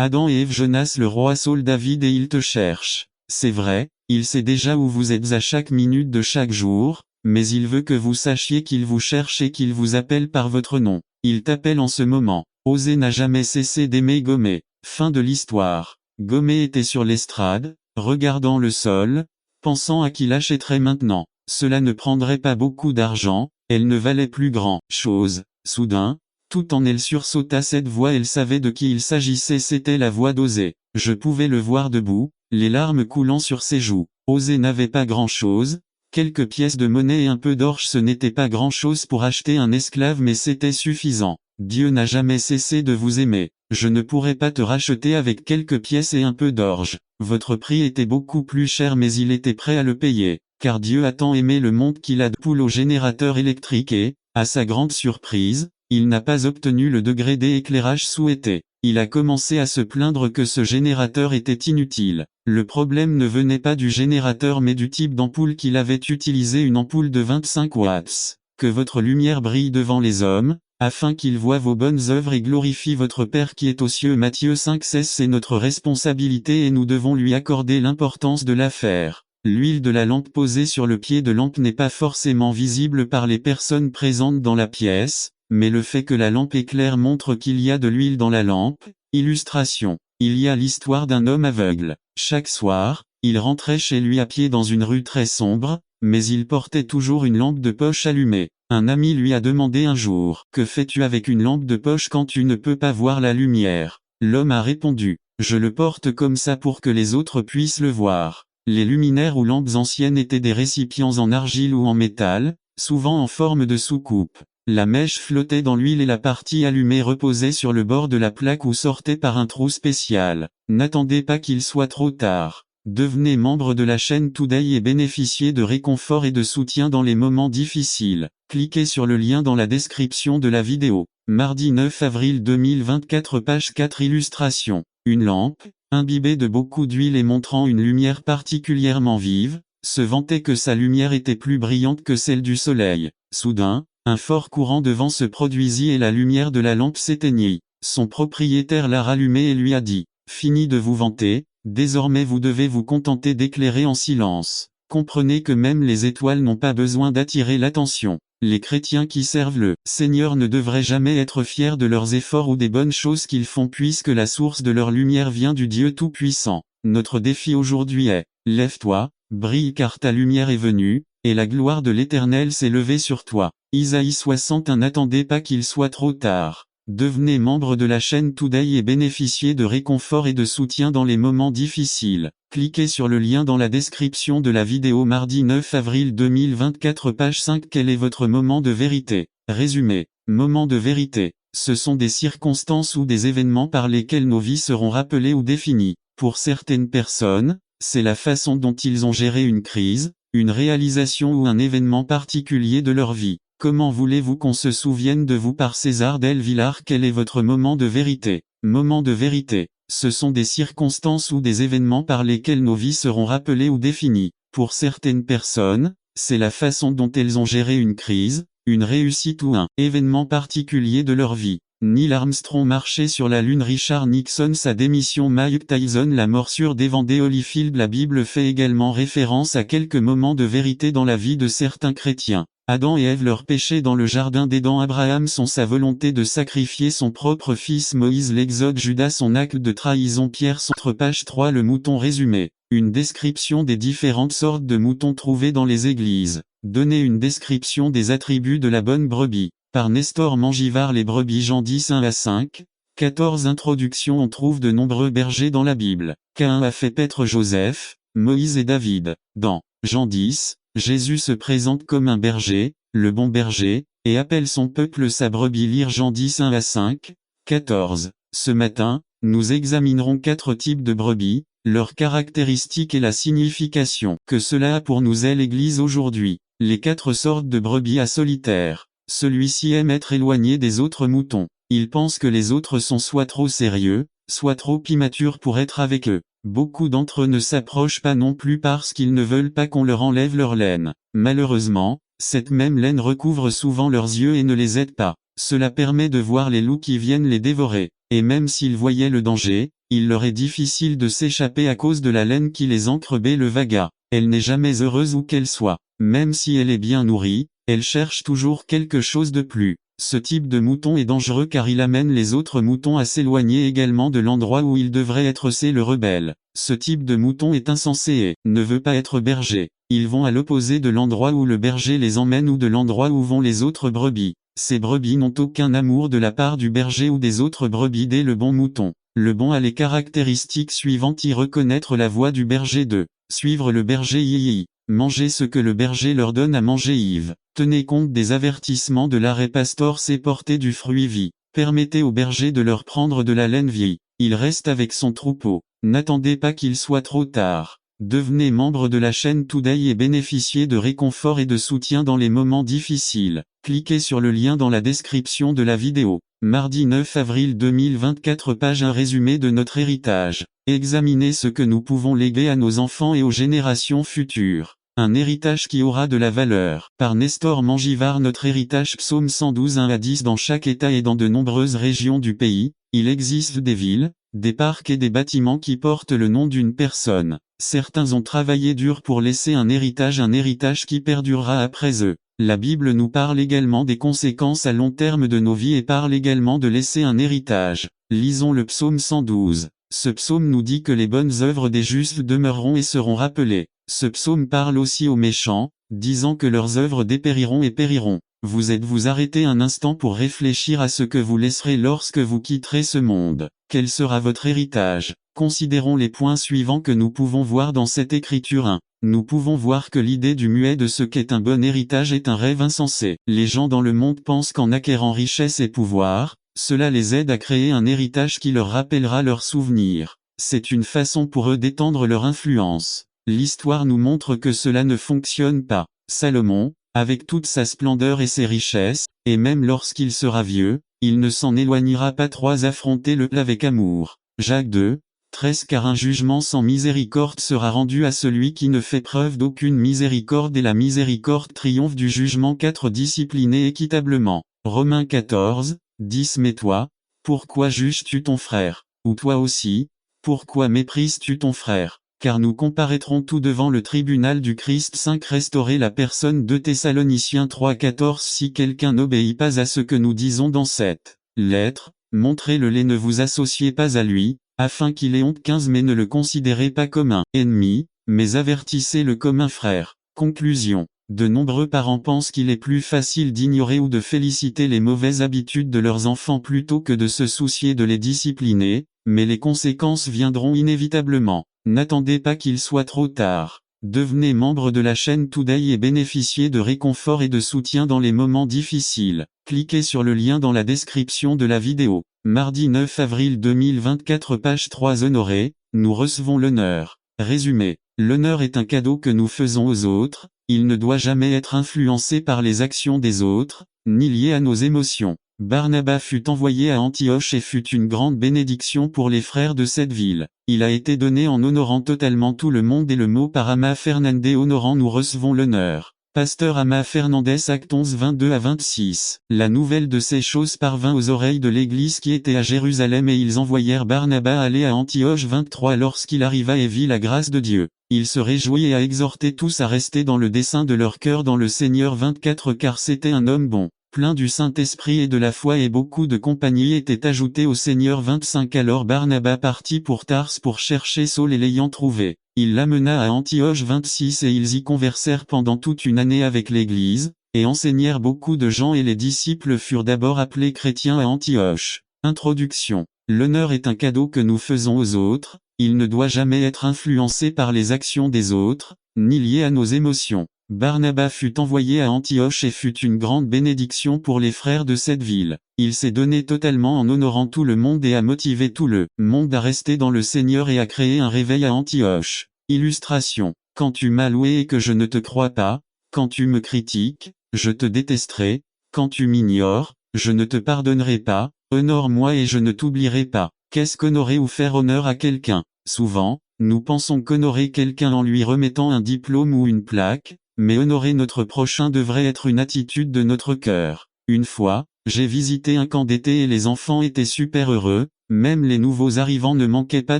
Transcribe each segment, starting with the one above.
Adam et Ève Jonas le roi Saul David et il te cherche. C'est vrai, il sait déjà où vous êtes à chaque minute de chaque jour, mais il veut que vous sachiez qu'il vous cherche et qu'il vous appelle par votre nom. Il t'appelle en ce moment. Osée n'a jamais cessé d'aimer Gomé. Fin de l'histoire. Gomé était sur l'estrade, regardant le sol, pensant à qui l'achèterait maintenant. Cela ne prendrait pas beaucoup d'argent, elle ne valait plus grand-chose. Soudain, tout en elle sursauta cette voix, elle savait de qui il s'agissait, c'était la voix d'Osée. Je pouvais le voir debout, les larmes coulant sur ses joues. Osée n'avait pas grand-chose, quelques pièces de monnaie et un peu d'orge, ce n'était pas grand-chose pour acheter un esclave, mais c'était suffisant. Dieu n'a jamais cessé de vous aimer. Je ne pourrais pas te racheter avec quelques pièces et un peu d'orge. Votre prix était beaucoup plus cher, mais il était prêt à le payer, car Dieu a tant aimé le monde qu'il a poule au générateur électrique et, à sa grande surprise, il n'a pas obtenu le degré d'éclairage souhaité. Il a commencé à se plaindre que ce générateur était inutile. Le problème ne venait pas du générateur mais du type d'ampoule qu'il avait utilisé, une ampoule de 25 watts. Que votre lumière brille devant les hommes, afin qu'ils voient vos bonnes œuvres et glorifient votre Père qui est aux cieux. Matthieu 5,16. C'est notre responsabilité et nous devons lui accorder l'importance de l'affaire. L'huile de la lampe posée sur le pied de lampe n'est pas forcément visible par les personnes présentes dans la pièce, mais le fait que la lampe éclaire montre qu'il y a de l'huile dans la lampe. Illustration. Il y a l'histoire d'un homme aveugle. Chaque soir, il rentrait chez lui à pied dans une rue très sombre, mais il portait toujours une lampe de poche allumée. Un ami lui a demandé un jour, « Que fais-tu avec une lampe de poche quand tu ne peux pas voir la lumière ?» L'homme a répondu, « Je le porte comme ça pour que les autres puissent le voir. » Les luminaires ou lampes anciennes étaient des récipients en argile ou en métal, souvent en forme de soucoupe. La mèche flottait dans l'huile et la partie allumée reposait sur le bord de la plaque ou sortait par un trou spécial. N'attendez pas qu'il soit trop tard. Devenez membre de la chaîne Today et bénéficiez de réconfort et de soutien dans les moments difficiles. Cliquez sur le lien dans la description de la vidéo. Mardi 9 avril 2024, page 4. Illustration. Une lampe, imbibée de beaucoup d'huile et montrant une lumière particulièrement vive, se vantait que sa lumière était plus brillante que celle du soleil. Soudain, un fort courant de vent se produisit et la lumière de la lampe s'éteignit. Son propriétaire l'a rallumée et lui a dit, « Fini de vous vanter, désormais vous devez vous contenter d'éclairer en silence. Comprenez que même les étoiles n'ont pas besoin d'attirer l'attention. » Les chrétiens qui servent le Seigneur ne devraient jamais être fiers de leurs efforts ou des bonnes choses qu'ils font puisque la source de leur lumière vient du Dieu Tout-Puissant. Notre défi aujourd'hui est, lève-toi, brille car ta lumière est venue, et la gloire de l'Éternel s'est levée sur toi. Isaïe 61. N'attendez pas qu'il soit trop tard. Devenez membre de la chaîne Today et bénéficiez de réconfort et de soutien dans les moments difficiles. Cliquez sur le lien dans la description de la vidéo. Mardi 9 avril 2024, page 5. Quel est votre moment de vérité? Résumé. Moment de vérité. Ce sont des circonstances ou des événements par lesquels nos vies seront rappelées ou définies. Pour certaines personnes, c'est la façon dont ils ont géré une crise, une réalisation ou un événement particulier de leur vie. Comment voulez-vous qu'on se souvienne de vous? Par César Del Villar. Quel est votre moment de vérité? Moment de vérité. Ce sont des circonstances ou des événements par lesquels nos vies seront rappelées ou définies. Pour certaines personnes, c'est la façon dont elles ont géré une crise, une réussite ou un événement particulier de leur vie. Neil Armstrong marchait sur la Lune. Richard Nixon sa démission. Mike Tyson la morsure d'Evander Holyfield. La Bible fait également référence à quelques moments de vérité dans la vie de certains chrétiens. Adam et Ève leur péché dans le jardin d'Éden. Abraham sa volonté de sacrifier son propre fils. Moïse l'Exode. Judas son acte de trahison. Pierre son page 3. Le mouton résumé. Une description des différentes sortes de moutons trouvés dans les églises. Donner une description des attributs de la bonne brebis. Par Nestor Mangivard. Les brebis. Jean 10 1 à 5. 14. Introduction. On trouve de nombreux bergers dans la Bible. Caïn a fait paître Joseph, Moïse et David. Dans Jean 10, Jésus se présente comme un berger, le bon berger, et appelle son peuple sa brebis. Lire Jean 10 1 à 5. 14. Ce matin, nous examinerons 4 types de brebis, leurs caractéristiques et la signification que cela a pour nous. L'Église aujourd'hui. Les 4 sortes de brebis. À solitaire. Celui-ci aime être éloigné des autres moutons. Il pense que les autres sont soit trop sérieux, soit trop immatures pour être avec eux. Beaucoup d'entre eux ne s'approchent pas non plus parce qu'ils ne veulent pas qu'on leur enlève leur laine. Malheureusement, cette même laine recouvre souvent leurs yeux et ne les aide pas. Cela permet de voir les loups qui viennent les dévorer. Et même s'ils voyaient le danger, il leur est difficile de s'échapper à cause de la laine qui les encrebait le vaga. Elle n'est jamais heureuse où qu'elle soit. Même si elle est bien nourrie, elle cherche toujours quelque chose de plus. Ce type de mouton est dangereux car il amène les autres moutons à s'éloigner également de l'endroit où il devrait être. C'est le rebelle. Ce type de mouton est insensé et ne veut pas être berger. Ils vont à l'opposé de l'endroit où le berger les emmène ou de l'endroit où vont les autres brebis. Ces brebis n'ont aucun amour de la part du berger ou des autres brebis dès le bon mouton. Le bon a les caractéristiques suivantes: y reconnaître la voix du berger, 2. Suivre le berger, yi. Manger ce que le berger leur donne à manger, Yves. Tenez compte des avertissements de l'arrêt pastor, c'est porter du fruit, vie. Permettez au berger de leur prendre de la laine, vie. Il reste avec son troupeau. N'attendez pas qu'il soit trop tard. Devenez membre de la chaîne Today et bénéficiez de réconfort et de soutien dans les moments difficiles. Cliquez sur le lien dans la description de la vidéo. Mardi 9 avril 2024, page 1, résumé de notre héritage. Examinez ce que nous pouvons léguer à nos enfants et aux générations futures. Un héritage qui aura de la valeur. Par Nestor Mangivard. Notre héritage, psaume 112, 1 à 10. Dans chaque État et dans de nombreuses régions du pays, il existe des villes, des parcs et des bâtiments qui portent le nom d'une personne. Certains ont travaillé dur pour laisser un héritage qui perdurera après eux. La Bible nous parle également des conséquences à long terme de nos vies et parle également de laisser un héritage. Lisons le psaume 112. Ce psaume nous dit que les bonnes œuvres des justes demeureront et seront rappelées. Ce psaume parle aussi aux méchants, disant que leurs œuvres dépériront et périront. Vous êtes-vous arrêté un instant pour réfléchir à ce que vous laisserez lorsque vous quitterez ce monde? Quel sera votre héritage? Considérons les points suivants que nous pouvons voir dans cette écriture. 1. Nous pouvons voir que l'idée du muet de ce qu'est un bon héritage est un rêve insensé. Les gens dans le monde pensent qu'en acquérant richesse et pouvoir, cela les aide à créer un héritage qui leur rappellera leurs souvenirs. C'est une façon pour eux d'étendre leur influence. L'histoire nous montre que cela ne fonctionne pas. Salomon, avec toute sa splendeur et ses richesses, et même lorsqu'il sera vieux, il ne s'en éloignera pas. 3. Affronter le plat avec amour. Jacques 2, 13. Car un jugement sans miséricorde sera rendu à celui qui ne fait preuve d'aucune miséricorde, et la miséricorde triomphe du jugement. 4. Discipliner équitablement. Romains 14, 10. Mais toi, pourquoi juges-tu ton frère? Ou toi aussi, pourquoi méprises-tu ton frère? Car nous comparaîtrons tout devant le tribunal du Christ. 5. Restaurer la personne. 2 Thessaloniciens 3, 14. Si quelqu'un n'obéit pas à ce que nous disons dans cette lettre, montrez-le et ne vous associez pas à lui, afin qu'il ait honte. 15. Mais ne le considérez pas comme un ennemi, mais avertissez-le comme un frère. Conclusion. De nombreux parents pensent qu'il est plus facile d'ignorer ou de féliciter les mauvaises habitudes de leurs enfants plutôt que de se soucier de les discipliner, mais les conséquences viendront inévitablement. N'attendez pas qu'il soit trop tard. Devenez membre de la chaîne Today et bénéficiez de réconfort et de soutien dans les moments difficiles. Cliquez sur le lien dans la description de la vidéo. Mardi 9 avril 2024, page 3. Honoré, nous recevons l'honneur. Résumé. L'honneur est un cadeau que nous faisons aux autres, il ne doit jamais être influencé par les actions des autres, ni lié à nos émotions. Barnabas fut envoyé à Antioche et fut une grande bénédiction pour les frères de cette ville. Il a été donné en honorant totalement tout le monde et le mot par Ama Fernandez. Honorant, nous recevons l'honneur. Pasteur Ama Fernandez, Actes 11, 22 à 26. La nouvelle de ces choses parvint aux oreilles de l'église qui était à Jérusalem et ils envoyèrent Barnabas aller à Antioche. 23. Lorsqu'il arriva et vit la grâce de Dieu, il se réjouit et a exhorté tous à rester dans le dessein de leur cœur dans le Seigneur. 24. Car c'était un homme bon, plein du Saint-Esprit et de la foi, et beaucoup de compagnie étaient ajoutées au Seigneur. 25. Alors Barnabas partit pour Tars pour chercher Saul, et l'ayant trouvé, il l'amena à Antioche. 26. Et ils y conversèrent pendant toute une année avec l'Église, et enseignèrent beaucoup de gens, et les disciples furent d'abord appelés chrétiens à Antioche. Introduction. L'honneur est un cadeau que nous faisons aux autres, il ne doit jamais être influencé par les actions des autres, ni lié à nos émotions. Barnabas fut envoyé à Antioche et fut une grande bénédiction pour les frères de cette ville. Il s'est donné totalement en honorant tout le monde et a motivé tout le monde à rester dans le Seigneur et à créer un réveil à Antioche. Illustration. Quand tu m'as loué et que je ne te crois pas, quand tu me critiques, je te détesterai, quand tu m'ignores, je ne te pardonnerai pas, honore-moi et je ne t'oublierai pas. Qu'est-ce qu'honorer ou faire honneur à quelqu'un? Souvent, nous pensons qu'honorer quelqu'un en lui remettant un diplôme ou une plaque, mais honorer notre prochain devrait être une attitude de notre cœur. Une fois, J'ai visité un camp d'été et les enfants étaient super heureux, même les nouveaux arrivants ne manquaient pas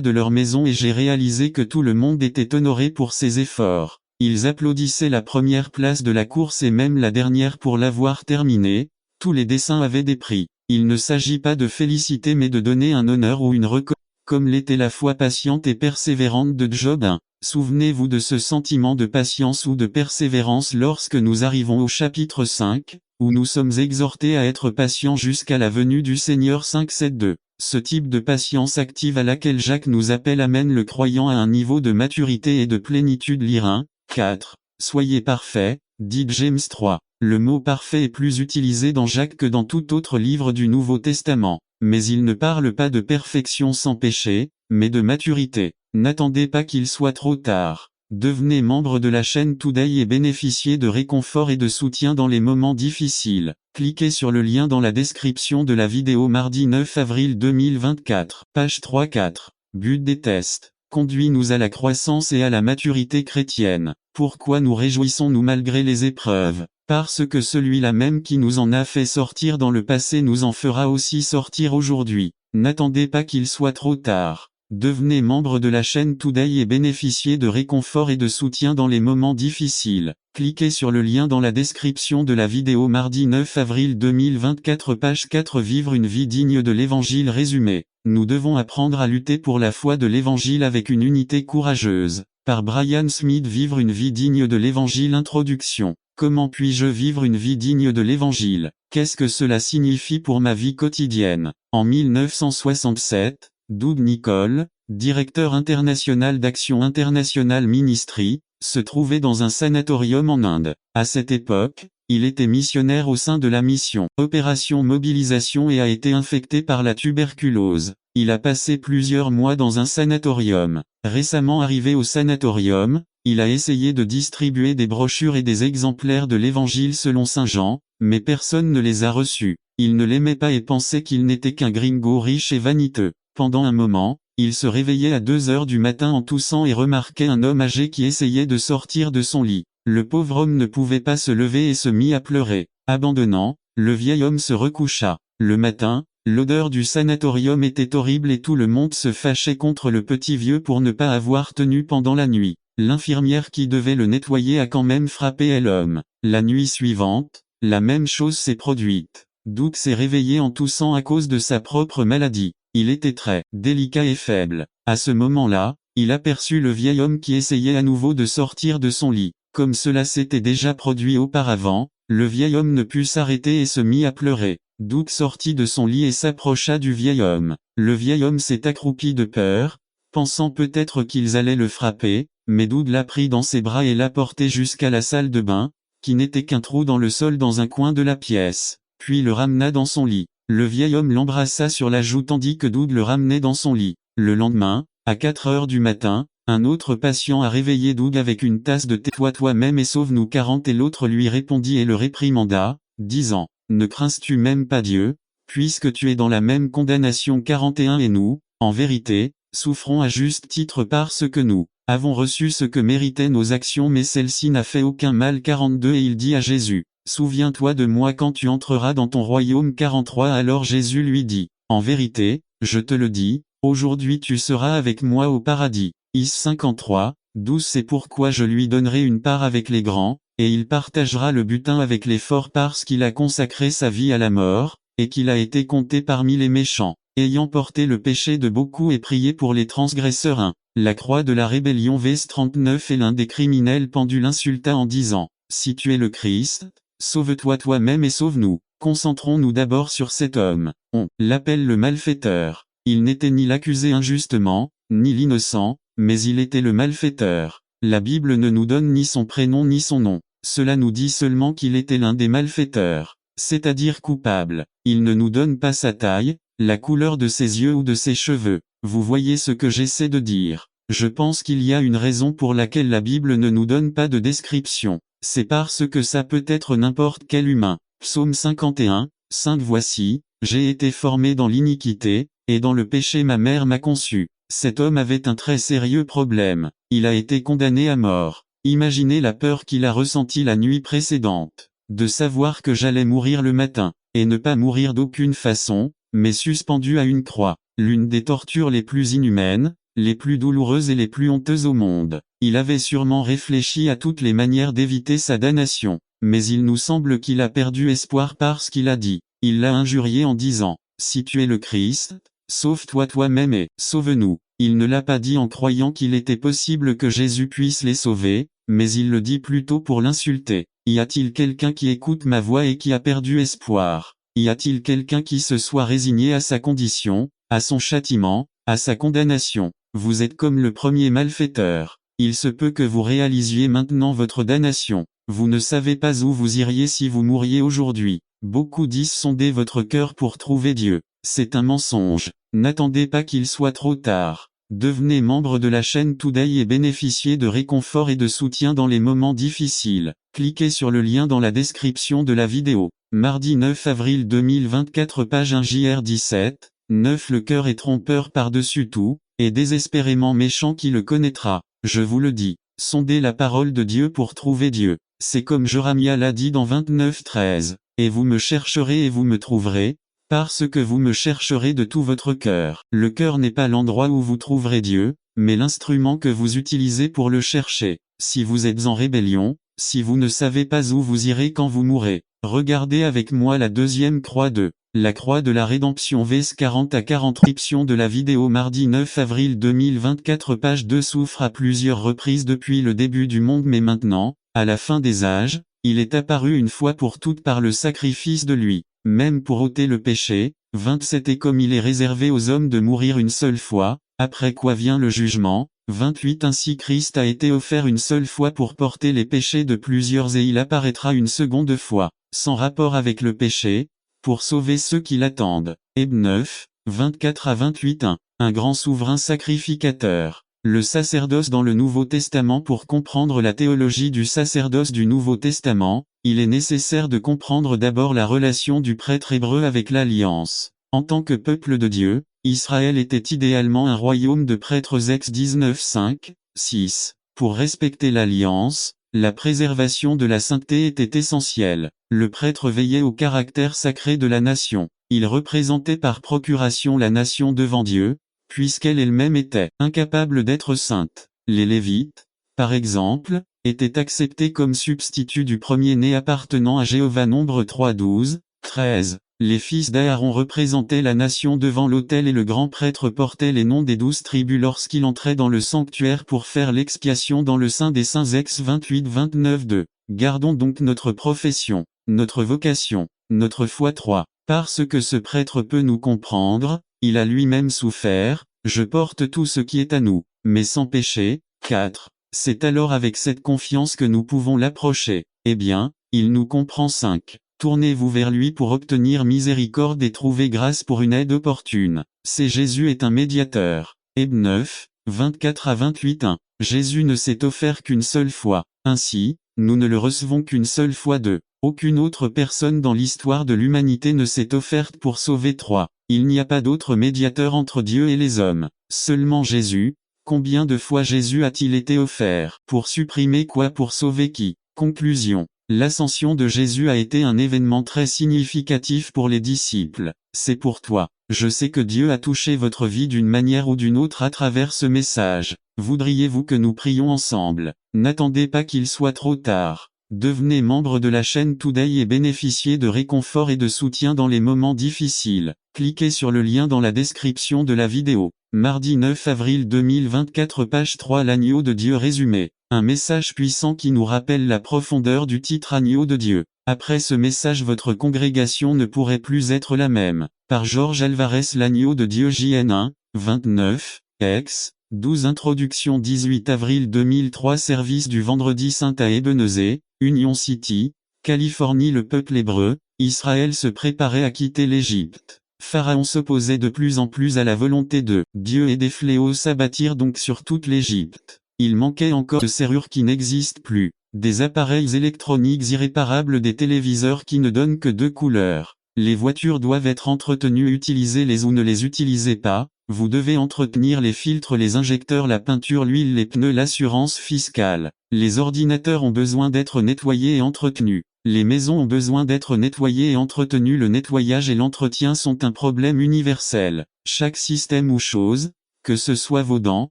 de leur maison et j'ai réalisé que tout le monde était honoré pour ses efforts. Ils applaudissaient la première place de la course et même la dernière pour l'avoir terminée. Tous les dessins avaient des prix. Il ne s'agit pas de féliciter mais de donner un honneur ou une reconnaissance, comme l'était la foi patiente et persévérante de Job 1. Souvenez-vous de ce sentiment de patience ou de persévérance lorsque nous arrivons au chapitre 5, où nous sommes exhortés à être patients jusqu'à la venue du Seigneur 5-7-2. Ce type de patience active à laquelle Jacques nous appelle amène le croyant à un niveau de maturité et de plénitude. Lire 1, 4. Soyez parfaits, dit James 3. Le mot parfait est plus utilisé dans Jacques que dans tout autre livre du Nouveau Testament, mais il ne parle pas de perfection sans péché, mais de maturité. N'attendez pas qu'il soit trop tard. Devenez membre de la chaîne Today et bénéficiez de réconfort et de soutien dans les moments difficiles. Cliquez sur le lien dans la description de la vidéo mardi 9 avril 2024. Page 3-4. But des tests. Conduis-nous à la croissance et à la maturité chrétienne. Pourquoi nous réjouissons-nous malgré les épreuves? Parce que celui-là même qui nous en a fait sortir dans le passé nous en fera aussi sortir aujourd'hui. N'attendez pas qu'il soit trop tard. Devenez membre de la chaîne Today et bénéficiez de réconfort et de soutien dans les moments difficiles. Cliquez sur le lien dans la description de la vidéo mardi 9 avril 2024 page 4. Vivre une vie digne de l'Évangile résumé. Nous devons apprendre à lutter pour la foi de l'Évangile avec une unité courageuse. Par Brian Smith. Vivre une vie digne de l'Évangile. Introduction. Comment puis-je vivre une vie digne de l'Évangile? Qu'est-ce que cela signifie pour ma vie quotidienne? En 1967, Doug Nicol, directeur international d'Action International Ministry, se trouvait dans un sanatorium en Inde. À cette époque, il était missionnaire au sein de la mission Opération Mobilisation et a été infecté par la tuberculose. Il a passé plusieurs mois dans un sanatorium. Récemment arrivé au sanatorium, il a essayé de distribuer des brochures et des exemplaires de l'Évangile selon Saint Jean, mais personne ne les a reçus. Il ne l'aimait pas et pensait qu'il n'était qu'un gringo riche et vaniteux. Pendant un moment, il se réveillait à 2 heures du matin en toussant et remarquait un homme âgé qui essayait de sortir de son lit. Le pauvre homme ne pouvait pas se lever et se mit à pleurer. Abandonnant, le vieil homme se recoucha. Le matin, l'odeur du sanatorium était horrible et tout le monde se fâchait contre le petit vieux pour ne pas avoir tenu pendant la nuit. L'infirmière qui devait le nettoyer a quand même frappé l'homme. La nuit suivante, la même chose s'est produite. Doug s'est réveillé en toussant à cause de sa propre maladie. Il était très délicat et faible. À ce moment-là, il aperçut le vieil homme qui essayait à nouveau de sortir de son lit. Comme cela s'était déjà produit auparavant, le vieil homme ne put s'arrêter et se mit à pleurer. Doug sortit de son lit et s'approcha du vieil homme. Le vieil homme s'est accroupi de peur, pensant peut-être qu'ils allaient le frapper, mais Doug l'a pris dans ses bras et l'a porté jusqu'à la salle de bain, qui n'était qu'un trou dans le sol dans un coin de la pièce, puis le ramena dans son lit. Le vieil homme l'embrassa sur la joue tandis que Doug le ramenait dans son lit. Le lendemain, à 4 heures du matin, un autre patient a réveillé Doug avec une tasse de thé. Tais-toi toi-même et sauve-nous 40 et l'autre lui répondit et le réprimanda, disant, ne crains-tu même pas Dieu, puisque tu es dans la même condamnation 41 et nous, en vérité, souffrons à juste titre parce que nous avons reçu ce que méritaient nos actions mais celle-ci n'a fait aucun mal 42 et il dit à Jésus, souviens-toi de moi quand tu entreras dans ton royaume 43. Alors Jésus lui dit, en vérité, je te le dis, aujourd'hui tu seras avec moi au paradis. Is 53, 12. C'est pourquoi je lui donnerai une part avec les grands, et il partagera le butin avec les forts parce qu'il a consacré sa vie à la mort, et qu'il a été compté parmi les méchants, ayant porté le péché de beaucoup et prié pour les transgresseurs. 1. La croix de la rébellion. Vs 39. Et l'un des criminels pendus l'insulta en disant, si tu es le Christ, sauve-toi toi-même et sauve-nous. Concentrons-nous d'abord sur cet homme. On l'appelle le malfaiteur. Il n'était ni l'accusé injustement, ni l'innocent, mais il était le malfaiteur. La Bible ne nous donne ni son prénom ni son nom. Cela nous dit seulement qu'il était l'un des malfaiteurs, c'est-à-dire coupable. Il ne nous donne pas sa taille, la couleur de ses yeux ou de ses cheveux. Vous voyez ce que j'essaie de dire. Je pense qu'il y a une raison pour laquelle la Bible ne nous donne pas de description. C'est parce que ça peut être n'importe quel humain. Psaume 51, 5. Voici, j'ai été formé dans l'iniquité, et dans le péché ma mère m'a conçu. Cet homme avait un très sérieux problème. Il a été condamné à mort. Imaginez la peur qu'il a ressentie la nuit précédente, de savoir que j'allais mourir le matin. et ne pas mourir d'aucune façon, mais suspendu à une croix. L'une des tortures les plus inhumaines, les plus douloureuses et les plus honteuses au monde. Il avait sûrement réfléchi à toutes les manières d'éviter sa damnation, mais il nous semble qu'il a perdu espoir parce qu'il a dit. Il l'a injurié en disant, « Si tu es le Christ, sauve-toi toi-même et sauve-nous ». Il ne l'a pas dit en croyant qu'il était possible que Jésus puisse les sauver, mais il le dit plutôt pour l'insulter. Y a-t-il quelqu'un qui écoute ma voix et qui a perdu espoir? Y a-t-il quelqu'un qui se soit résigné à sa condition, à son châtiment, à sa condamnation? Vous êtes comme le premier malfaiteur. Il se peut que vous réalisiez maintenant votre damnation. Vous ne savez pas où vous iriez si vous mouriez aujourd'hui. Beaucoup disent sonder votre cœur pour trouver Dieu. C'est un mensonge. N'attendez pas qu'il soit trop tard. Devenez membre de la chaîne Today et bénéficiez de réconfort et de soutien dans les moments difficiles. Cliquez sur le lien dans la description de la vidéo. Mardi 9 avril 2024 page 1 JR 17, 9 Le cœur est trompeur par-dessus tout, et désespérément méchant qui le connaîtra. Je vous le dis, sondez la parole de Dieu pour trouver Dieu. C'est comme Jérémie l'a dit dans 29:13. Et vous me chercherez et vous me trouverez, parce que vous me chercherez de tout votre cœur. Le cœur n'est pas l'endroit où vous trouverez Dieu, mais l'instrument que vous utilisez pour le chercher. Si vous êtes en rébellion, si vous ne savez pas où vous irez quand vous mourrez, regardez avec moi la deuxième croix de la croix de la rédemption vs 40 à 40 description de la vidéo mardi 9 avril 2024 page 2 souffre à plusieurs reprises depuis le début du monde mais maintenant, à la fin des âges, il est apparu une fois pour toutes par le sacrifice de lui, même pour ôter le péché. 27 Et comme il est réservé aux hommes de mourir une seule fois, après quoi vient le jugement. 28 Ainsi Christ a été offert une seule fois pour porter les péchés de plusieurs et il apparaîtra une seconde fois, sans rapport avec le péché, pour sauver ceux qui l'attendent. Héb 9, 24 à 28 Un grand souverain sacrificateur. Le sacerdoce dans le Nouveau Testament. Pour comprendre la théologie du sacerdoce du Nouveau Testament, il est nécessaire de comprendre d'abord la relation du prêtre hébreu avec l'Alliance. En tant que peuple de Dieu, Israël était idéalement un royaume de prêtres ex 19:5, 6. Pour respecter l'Alliance, la préservation de la sainteté était essentielle. Le prêtre veillait au caractère sacré de la nation. Il représentait par procuration la nation devant Dieu, puisqu'elle elle-même était incapable d'être sainte. Les Lévites, par exemple, étaient acceptés comme substituts du premier-né appartenant à Jéhovah. Nombre 3 12, 13. Les fils d'Aaron représentaient la nation devant l'autel et le grand prêtre portait les noms des 12 tribus lorsqu'il entrait dans le sanctuaire pour faire l'expiation dans le Saint des Saints ex 28-29 2. Gardons donc notre profession, notre vocation, notre foi 3. Parce que ce prêtre peut nous comprendre, il a lui-même souffert, je porte tout ce qui est à nous, mais sans péché. 4. C'est alors avec cette confiance que nous pouvons l'approcher. Eh bien, il nous comprend. 5. Tournez-vous vers lui pour obtenir miséricorde et trouver grâce pour une aide opportune. C'est Jésus est un médiateur. Héb 9, 24 à 28 Jésus ne s'est offert qu'une seule fois. Ainsi, nous ne le recevons qu'une seule fois. 2. Aucune autre personne dans l'histoire de l'humanité ne s'est offerte pour sauver. 3. Il n'y a pas d'autre médiateur entre Dieu et les hommes. Seulement Jésus. Combien de fois Jésus a-t-il été offert? Pour supprimer quoi? Pour sauver qui? Conclusion. L'ascension de Jésus a été un événement très significatif pour les disciples. C'est pour toi. Je sais que Dieu a touché votre vie d'une manière ou d'une autre à travers ce message. Voudriez-vous que nous prions ensemble? N'attendez pas qu'il soit trop tard. Devenez membre de la chaîne Today et bénéficiez de réconfort et de soutien dans les moments difficiles. Cliquez sur le lien dans la description de la vidéo. Mardi 9 avril 2024 page 3 L'agneau de Dieu résumé. Un message puissant qui nous rappelle la profondeur du titre Agneau de Dieu. Après ce message votre congrégation ne pourrait plus être la même. Par Georges Alvarez L'agneau de Dieu JN 1, 29, ex. 12 Introduction 18 avril 2003 Service du Vendredi Saint à Ebenezer, Union City, Californie. Le peuple hébreu, Israël se préparait à quitter l'Égypte. Pharaon s'opposait de plus en plus à la volonté de Dieu et des fléaux s'abattirent donc sur toute l'Égypte. Il manquait encore de serrures qui n'existent plus, des appareils électroniques irréparables, des téléviseurs qui ne donnent que 2 couleurs. Les voitures doivent être entretenues, utilisez-les ou ne les utilisez pas. Vous devez entretenir les filtres, les injecteurs, la peinture, l'huile, les pneus, l'assurance fiscale. Les ordinateurs ont besoin d'être nettoyés et entretenus. Les maisons ont besoin d'être nettoyées et entretenues. Le nettoyage et l'entretien sont un problème universel. Chaque système ou chose, que ce soit vos dents,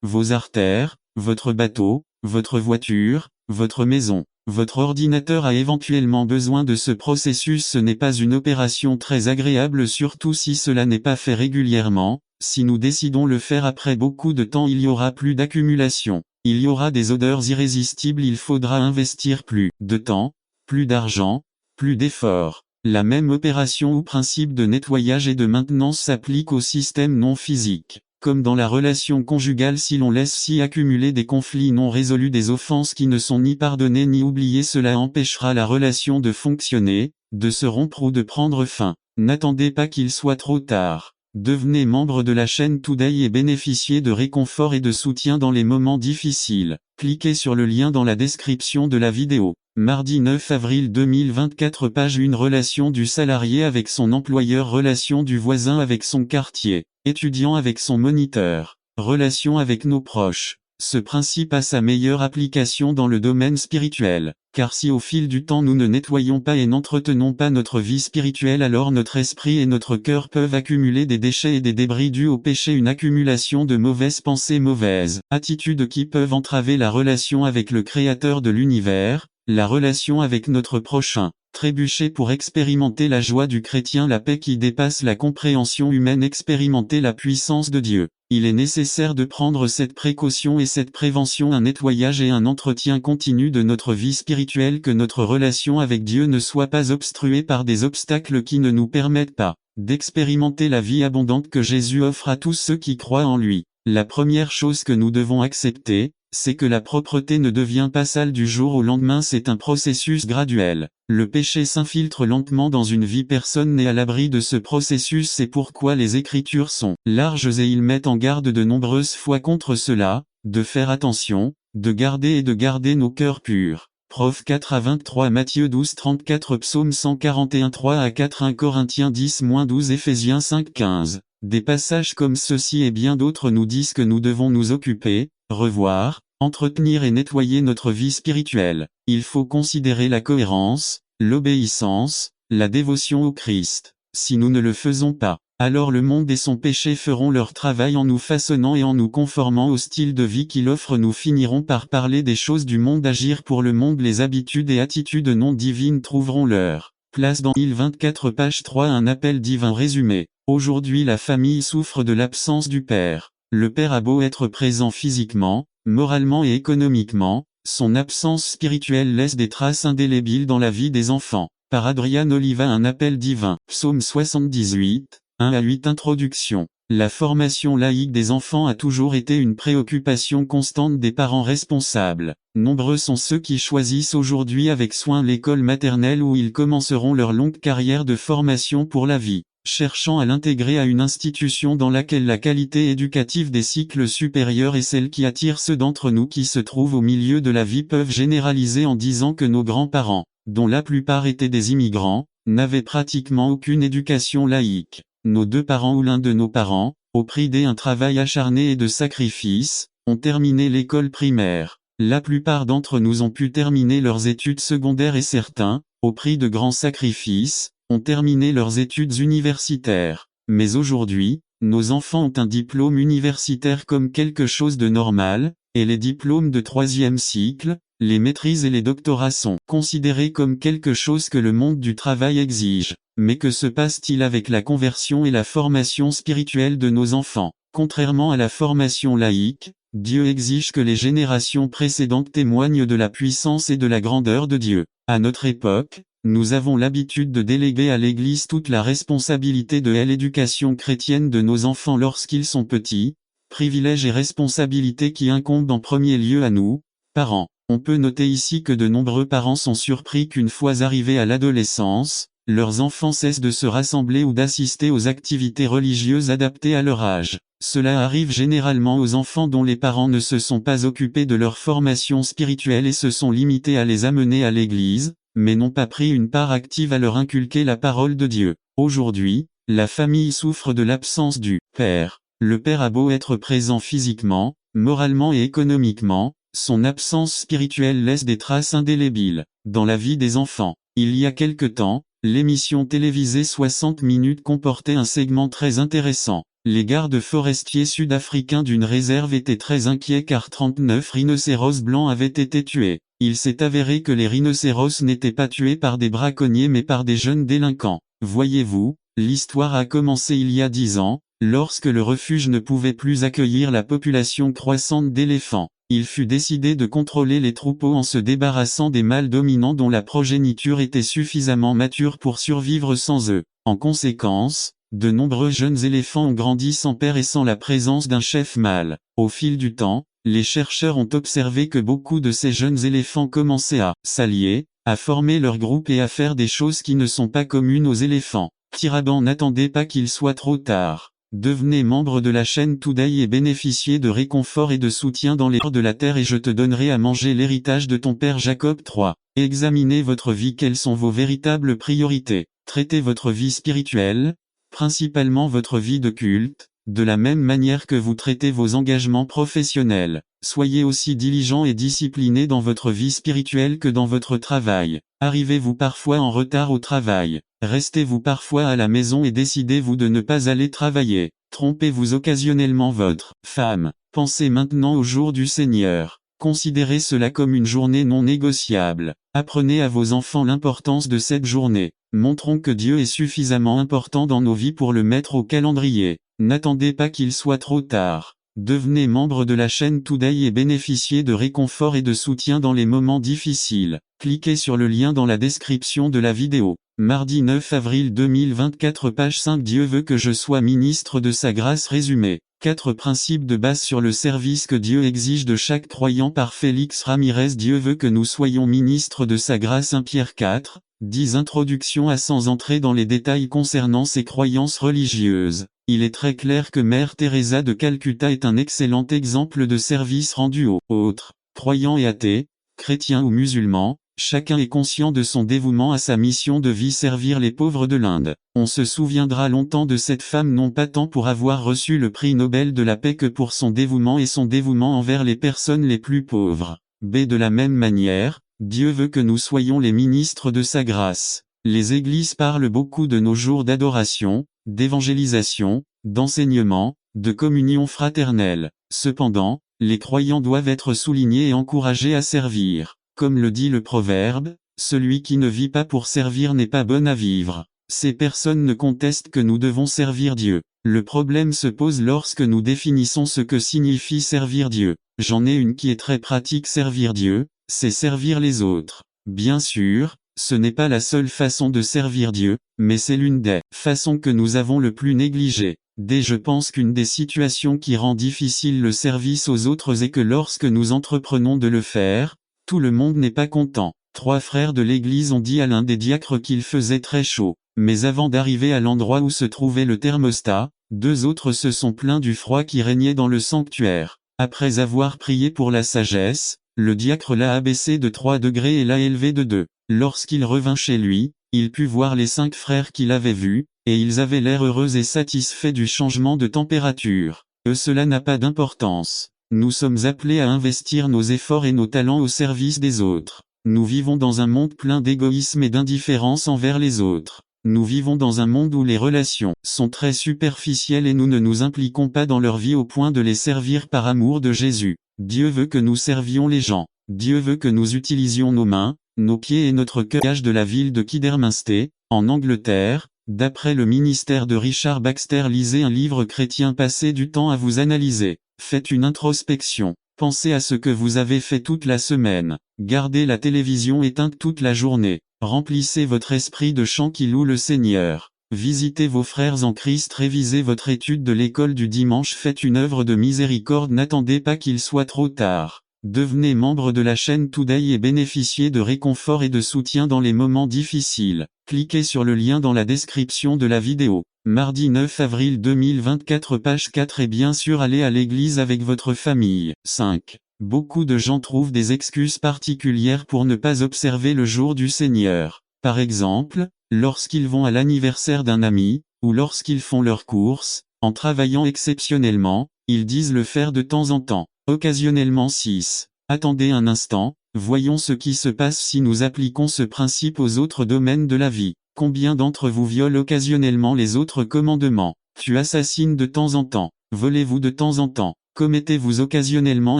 vos artères, votre bateau, votre voiture, votre maison, votre ordinateur a éventuellement besoin de ce processus. Ce n'est pas une opération très agréable, surtout si cela n'est pas fait régulièrement. Si nous décidons le faire après beaucoup de temps, il y aura plus d'accumulation. Il y aura des odeurs irrésistibles. Il faudra investir plus de temps, plus d'argent, plus d'efforts. La même opération ou principe de nettoyage et de maintenance s'applique au système non physique. Comme dans la relation conjugale, si l'on laisse s'y accumuler des conflits non résolus, des offenses qui ne sont ni pardonnées ni oubliées, cela empêchera la relation de fonctionner, de se rompre ou de prendre fin. N'attendez pas qu'il soit trop tard. Devenez membre de la chaîne Today et bénéficiez de réconfort et de soutien dans les moments difficiles. Cliquez sur le lien dans la description de la vidéo. Mardi 9 avril 2024, page 1. Relation du salarié avec son employeur, relation du voisin avec son quartier, étudiant avec son moniteur, relation avec nos proches. Ce principe a sa meilleure application dans le domaine spirituel, car si au fil du temps nous ne nettoyons pas et n'entretenons pas notre vie spirituelle, alors notre esprit et notre cœur peuvent accumuler des déchets et des débris dus au péché, une accumulation de mauvaises pensées, mauvaises attitudes qui peuvent entraver la relation avec le Créateur de l'univers, la relation avec notre prochain. Trébucher pour expérimenter la joie du chrétien, la paix qui dépasse la compréhension humaine, expérimenter la puissance de Dieu. Il est nécessaire de prendre cette précaution et cette prévention, un nettoyage et un entretien continu de notre vie spirituelle, que notre relation avec Dieu ne soit pas obstruée par des obstacles qui ne nous permettent pas d'expérimenter la vie abondante que Jésus offre à tous ceux qui croient en lui. La première chose que nous devons accepter, c'est que la propreté ne devient pas sale du jour au lendemain, c'est un processus graduel. Le péché s'infiltre lentement dans une vie, personne n'est à l'abri de ce processus, c'est pourquoi les Écritures sont larges et ils mettent en garde de nombreuses fois contre cela, de faire attention, de garder nos cœurs purs. Prof 4 à 23, Matthieu 12 34, Psaume 141 3 à 4, 1 Corinthiens 10-12, Éphésiens 5 15. Des passages comme ceux-ci et bien d'autres nous disent que nous devons nous occuper, revoir, entretenir et nettoyer notre vie spirituelle. Il faut considérer la cohérence, l'obéissance, la dévotion au Christ. Si nous ne le faisons pas, alors le monde et son péché feront leur travail en nous façonnant et en nous conformant au style de vie qu'il offre. Nous finirons par parler des choses du monde, agir pour le monde. Les habitudes et attitudes non divines trouveront leur place dans 2024, page 3. Un appel divin résumé. Aujourd'hui, la famille souffre de l'absence du père. Le père a beau être présent physiquement, moralement et économiquement, son absence spirituelle laisse des traces indélébiles dans la vie des enfants. Par Adrian Oliva, un appel divin. Psaume 78, 1 à 8. Introduction. La formation laïque des enfants a toujours été une préoccupation constante des parents responsables. Nombreux sont ceux qui choisissent aujourd'hui avec soin l'école maternelle où ils commenceront leur longue carrière de formation pour la vie, cherchant à l'intégrer à une institution dans laquelle la qualité éducative des cycles supérieurs est celle qui attire ceux d'entre nous qui se trouvent au milieu de la vie, peuvent généraliser en disant que nos grands-parents, dont la plupart étaient des immigrants, n'avaient pratiquement aucune éducation laïque. Nos deux parents ou l'un de nos parents, au prix d'un travail acharné et de sacrifices, ont terminé l'école primaire. La plupart d'entre nous ont pu terminer leurs études secondaires et certains, au prix de grands sacrifices, ont terminé leurs études universitaires. Mais aujourd'hui, nos enfants ont un diplôme universitaire comme quelque chose de normal, et les diplômes de 3e cycle, les maîtrises et les doctorats sont considérés comme quelque chose que le monde du travail exige. Mais que se passe-t-il avec la conversion et la formation spirituelle de nos enfants? Contrairement à la formation laïque, Dieu exige que les générations précédentes témoignent de la puissance et de la grandeur de Dieu. À notre époque, nous avons l'habitude de déléguer à l'Église toute la responsabilité de l'éducation chrétienne de nos enfants lorsqu'ils sont petits, privilèges et responsabilités qui incombent en premier lieu à nous, parents. On peut noter ici que de nombreux parents sont surpris qu'une fois arrivés à l'adolescence, leurs enfants cessent de se rassembler ou d'assister aux activités religieuses adaptées à leur âge. Cela arrive généralement aux enfants dont les parents ne se sont pas occupés de leur formation spirituelle et se sont limités à les amener à l'église, mais n'ont pas pris une part active à leur inculquer la parole de Dieu. Aujourd'hui, la famille souffre de l'absence du père. Le père a beau être présent physiquement, moralement et économiquement, son absence spirituelle laisse des traces indélébiles dans la vie des enfants. Il y a quelque temps, l'émission télévisée 60 minutes comportait un segment très intéressant. Les gardes forestiers sud-africains d'une réserve étaient très inquiets car 39 rhinocéros blancs avaient été tués. Il s'est avéré que les rhinocéros n'étaient pas tués par des braconniers mais par des jeunes délinquants. Voyez-vous, l'histoire a commencé il y a 10 ans, lorsque le refuge ne pouvait plus accueillir la population croissante d'éléphants. Il fut décidé de contrôler les troupeaux en se débarrassant des mâles dominants dont la progéniture était suffisamment mature pour survivre sans eux. En conséquence, de nombreux jeunes éléphants ont grandi sans père et sans la présence d'un chef mâle. Au fil du temps, les chercheurs ont observé que beaucoup de ces jeunes éléphants commençaient à s'allier, à former leur groupe et à faire des choses qui ne sont pas communes aux éléphants. Tiraban n'attendez pas qu'il soit trop tard. Devenez membre de la chaîne Today et bénéficiez de réconfort et de soutien dans les hors de la terre et je te donnerai à manger l'héritage de ton père Jacob 3. Examinez votre vie, quelles sont vos véritables priorités. Traitez votre vie spirituelle, principalement votre vie de culte, de la même manière que vous traitez vos engagements professionnels. Soyez aussi diligent et discipliné dans votre vie spirituelle que dans votre travail. Arrivez-vous parfois en retard au travail? Restez-vous parfois à la maison et décidez-vous de ne pas aller travailler? Trompez-vous occasionnellement votre femme? Pensez maintenant au jour du Seigneur. Considérez cela comme une journée non négociable. Apprenez à vos enfants l'importance de cette journée. Montrons que Dieu est suffisamment important dans nos vies pour le mettre au calendrier. N'attendez pas qu'il soit trop tard. Devenez membre de la chaîne Today et bénéficiez de réconfort et de soutien dans les moments difficiles. Cliquez sur le lien dans la description de la vidéo. Mardi 9 avril 2024 page 5 Dieu veut que je sois ministre de sa grâce résumé. 4 principes de base sur le service que Dieu exige de chaque croyant par Félix Ramirez. Dieu veut que nous soyons ministres de sa grâce. 1 Pierre 4, 10 Introduction à sans entrer dans les détails concernant ses croyances religieuses. Il est très clair que Mère Teresa de Calcutta est un excellent exemple de service rendu aux autres, croyants et athées, chrétiens ou musulmans. Chacun est conscient de son dévouement à sa mission de vie, servir les pauvres de l'Inde. On se souviendra longtemps de cette femme non pas tant pour avoir reçu le prix Nobel de la paix que pour son dévouement et son dévouement envers les personnes les plus pauvres. De la même manière, Dieu veut que nous soyons les ministres de sa grâce. Les églises parlent beaucoup de nos jours d'adoration, d'évangélisation, d'enseignement, de communion fraternelle. Cependant, les croyants doivent être soulignés et encouragés à servir. Comme le dit le proverbe, celui qui ne vit pas pour servir n'est pas bon à vivre. Ces personnes ne contestent que nous devons servir Dieu. Le problème se pose lorsque nous définissons ce que signifie servir Dieu. J'en ai une qui est très pratique. Servir Dieu, c'est servir les autres. Bien sûr, ce n'est pas la seule façon de servir Dieu, mais c'est l'une des façons que nous avons le plus négligées. Je pense qu'une des situations qui rend difficile le service aux autres est que lorsque nous entreprenons de le faire, tout le monde n'est pas content. 3 frères de l'église ont dit à l'un des diacres qu'il faisait très chaud. Mais avant d'arriver à l'endroit où se trouvait le thermostat, 2 autres se sont plaints du froid qui régnait dans le sanctuaire. Après avoir prié pour la sagesse, le diacre l'a abaissé de 3 degrés et l'a élevé de 2. Lorsqu'il revint chez lui, il put voir les 5 frères qu'il avait vus, et ils avaient l'air heureux et satisfaits du changement de température. Cela n'a pas d'importance. Nous sommes appelés à investir nos efforts et nos talents au service des autres. Nous vivons dans un monde plein d'égoïsme et d'indifférence envers les autres. Nous vivons dans un monde où les relations sont très superficielles et nous ne nous impliquons pas dans leur vie au point de les servir par amour de Jésus. Dieu veut que nous servions les gens. Dieu veut que nous utilisions nos mains, nos pieds et notre cœur. De la ville de Kidderminster, en Angleterre, d'après le ministère de Richard Baxter. Lisez un livre chrétien, passez du temps à vous analyser. Faites une introspection. Pensez à ce que vous avez fait toute la semaine. Gardez la télévision éteinte toute la journée. Remplissez votre esprit de chants qui louent le Seigneur. Visitez vos frères en Christ. Révisez votre étude de l'école du dimanche. Faites une œuvre de miséricorde. N'attendez pas qu'il soit trop tard. Devenez membre de la chaîne Today et bénéficiez de réconfort et de soutien dans les moments difficiles. Cliquez sur le lien dans la description de la vidéo. Mardi 9 avril 2024 page 4 et bien sûr allez à l'église avec votre famille. 5. Beaucoup de gens trouvent des excuses particulières pour ne pas observer le jour du Seigneur. Par exemple, lorsqu'ils vont à l'anniversaire d'un ami, ou lorsqu'ils font leurs courses, en travaillant exceptionnellement, ils disent le faire de temps en temps. Occasionnellement 6. Attendez un instant, Voyons ce qui se passe si nous appliquons ce principe aux autres domaines de la vie. Combien d'entre vous violent occasionnellement les autres commandements? Tu assassines de temps en temps. Volez-vous de temps en temps? Commettez-vous occasionnellement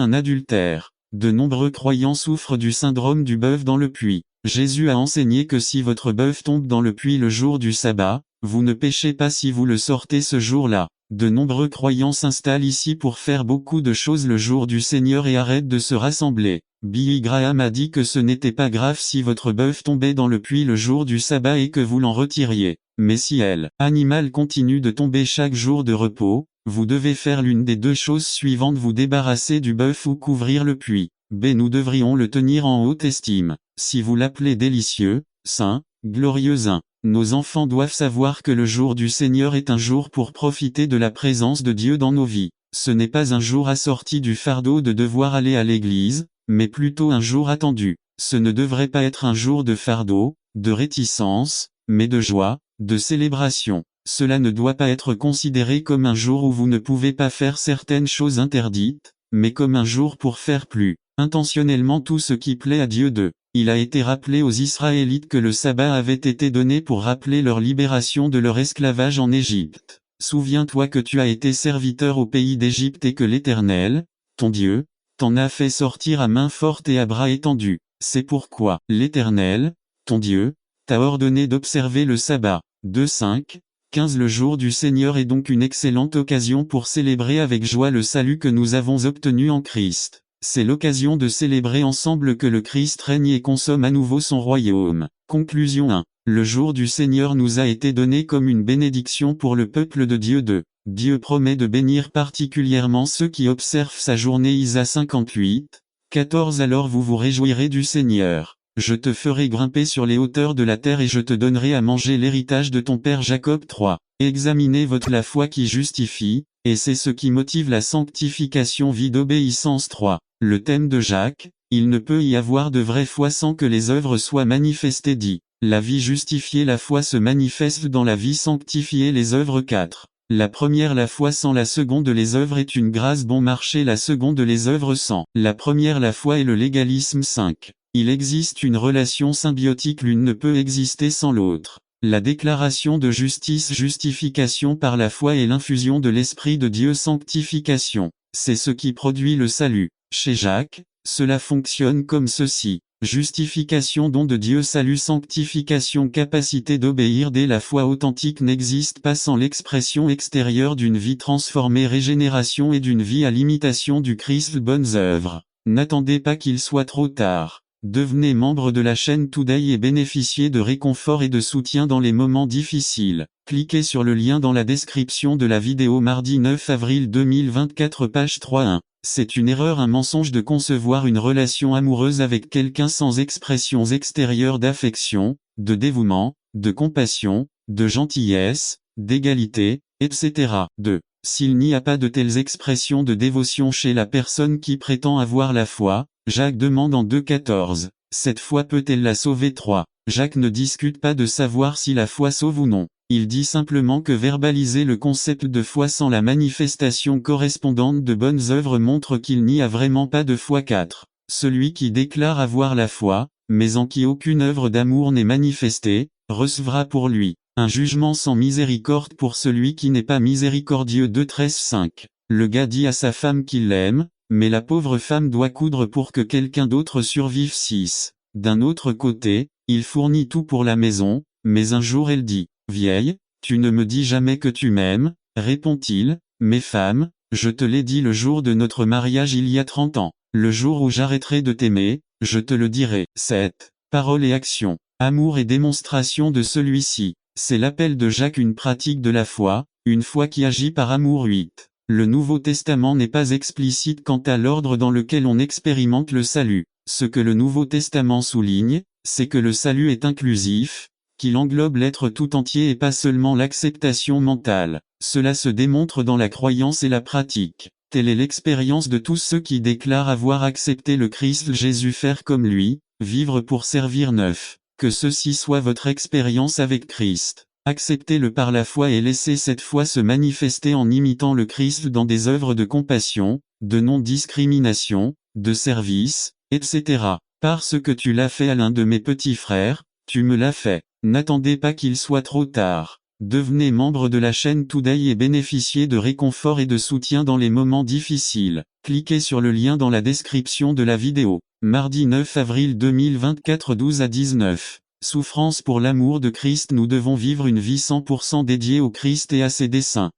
un adultère? De nombreux croyants souffrent du syndrome du bœuf dans le puits. Jésus a enseigné que si votre bœuf tombe dans le puits le jour du sabbat, vous ne péchez pas si vous le sortez ce jour-là. De nombreux croyants s'installent ici pour faire beaucoup de choses le jour du Seigneur et arrêtent de se rassembler. Billy Graham a dit que ce n'était pas grave si votre bœuf tombait dans le puits le jour du sabbat et que vous l'en retiriez. Mais si animal continue de tomber chaque jour de repos, vous devez faire l'une des deux choses suivantes: vous débarrasser du bœuf ou couvrir le puits. Nous devrions le tenir en haute estime. Si vous l'appelez délicieux, saint, glorieux, nos enfants doivent savoir que le jour du Seigneur est un jour pour profiter de la présence de Dieu dans nos vies. Ce n'est pas un jour assorti du fardeau de devoir aller à l'église, mais plutôt un jour attendu. Ce ne devrait pas être un jour de fardeau, de réticence, mais de joie, de célébration. Cela ne doit pas être considéré comme un jour où vous ne pouvez pas faire certaines choses interdites, mais comme un jour pour faire plus intentionnellement tout ce qui plaît à Dieu. Il a été rappelé aux Israélites que le sabbat avait été donné pour rappeler leur libération de leur esclavage en Égypte. Souviens-toi que tu as été serviteur au pays d'Égypte et que l'Éternel, ton Dieu, t'en a fait sortir à main forte et à bras étendus. C'est pourquoi l'Éternel, ton Dieu, t'a ordonné d'observer le sabbat. 2:5-15 Le jour du Seigneur est donc une excellente occasion pour célébrer avec joie le salut que nous avons obtenu en Christ. C'est l'occasion de célébrer ensemble que le Christ règne et consomme à nouveau son royaume. Conclusion 1. Le jour du Seigneur nous a été donné comme une bénédiction pour le peuple de Dieu. Dieu promet de bénir particulièrement ceux qui observent sa journée. Isaïe 58:14 Alors vous vous réjouirez du Seigneur. Je te ferai grimper sur les hauteurs de la terre et je te donnerai à manger l'héritage de ton père Jacob. 3. Examinez la foi qui justifie, et c'est ce qui motive la sanctification. Vie d'obéissance. 3. Le thème de Jacques: il ne peut y avoir de vraie foi sans que les œuvres soient manifestées. Dit. La vie justifiée. La foi se manifeste dans la vie sanctifiée. Les œuvres. 4. La première la foi sans la seconde les œuvres est une grâce bon marché. La seconde les œuvres sans la première la foi est le légalisme. 5. Il existe une relation symbiotique, l'une ne peut exister sans l'autre. La déclaration de justice, justification par la foi, et l'infusion de l'Esprit de Dieu, sanctification. C'est ce qui produit le salut. Chez Jacques, cela fonctionne comme ceci. Justification, don de Dieu, salut, sanctification, capacité d'obéir. Dès la foi authentique n'existe pas sans l'expression extérieure d'une vie transformée, régénération et d'une vie à l'imitation du Christ. Bonnes œuvres. N'attendez pas qu'il soit trop tard. Devenez membre de la chaîne Today et bénéficiez de réconfort et de soutien dans les moments difficiles. Cliquez sur le lien dans la description de la vidéo. Mardi 9 avril 2024, page 3.1. C'est une erreur, un mensonge de concevoir une relation amoureuse avec quelqu'un sans expressions extérieures d'affection, de dévouement, de compassion, de gentillesse, d'égalité, etc. 2. S'il n'y a pas de telles expressions de dévotion chez la personne qui prétend avoir la foi, Jacques demande en 2:14, cette foi peut-elle la sauver? 3. Jacques ne discute pas de savoir si la foi sauve ou non. Il dit simplement que verbaliser le concept de foi sans la manifestation correspondante de bonnes œuvres montre qu'il n'y a vraiment pas de foi. 4. Celui qui déclare avoir la foi, mais en qui aucune œuvre d'amour n'est manifestée, recevra pour lui un jugement sans miséricorde pour celui qui n'est pas miséricordieux. 2:13-5. Le gars dit à sa femme qu'il l'aime, mais la pauvre femme doit coudre pour que quelqu'un d'autre survive. 6. D'un autre côté, il fournit tout pour la maison, mais un jour elle dit: Vieille, tu ne me dis jamais que tu m'aimes, répond-il, mais femme, je te l'ai dit le jour de notre mariage il y a 30 ans. Le jour où j'arrêterai de t'aimer, je te le dirai. 7. Parole et action. Amour et démonstration de celui-ci. C'est l'appel de Jacques, une pratique de la foi, une foi qui agit par amour. 8. Le Nouveau Testament n'est pas explicite quant à l'ordre dans lequel on expérimente le salut. Ce que le Nouveau Testament souligne, c'est que le salut est inclusif, qu'il englobe l'être tout entier et pas seulement l'acceptation mentale. Cela se démontre dans la croyance et la pratique. Telle est l'expérience de tous ceux qui déclarent avoir accepté le Christ Jésus, faire comme lui, vivre pour servir. 9. Que ceci soit votre expérience avec Christ. Acceptez-le par la foi et laissez cette foi se manifester en imitant le Christ dans des œuvres de compassion, de non-discrimination, de service, etc. Parce que tu l'as fait à l'un de mes petits frères, tu me l'as fait. N'attendez pas qu'il soit trop tard. Devenez membre de la chaîne Today et bénéficiez de réconfort et de soutien dans les moments difficiles. Cliquez sur le lien dans la description de la vidéo. Mardi 9 avril 2024 12 à 19. Souffrance pour l'amour de Christ. Nous devons vivre une vie 100% dédiée au Christ et à ses desseins.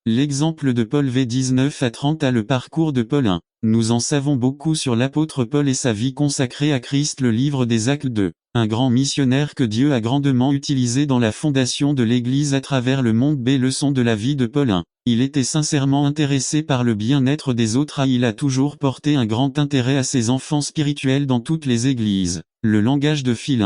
L'exemple de Paul v 19 à 30 a le parcours de Paul 1. Nous en savons beaucoup sur l'apôtre Paul et sa vie consacrée à Christ. Le livre des Actes 2. Un grand missionnaire que Dieu a grandement utilisé dans la fondation de l'Église à travers le monde. Leçon de la vie de Paul 1. Il était sincèrement intéressé par le bien-être des autres. Il a toujours porté un grand intérêt à ses enfants spirituels dans toutes les églises. Le langage de Phil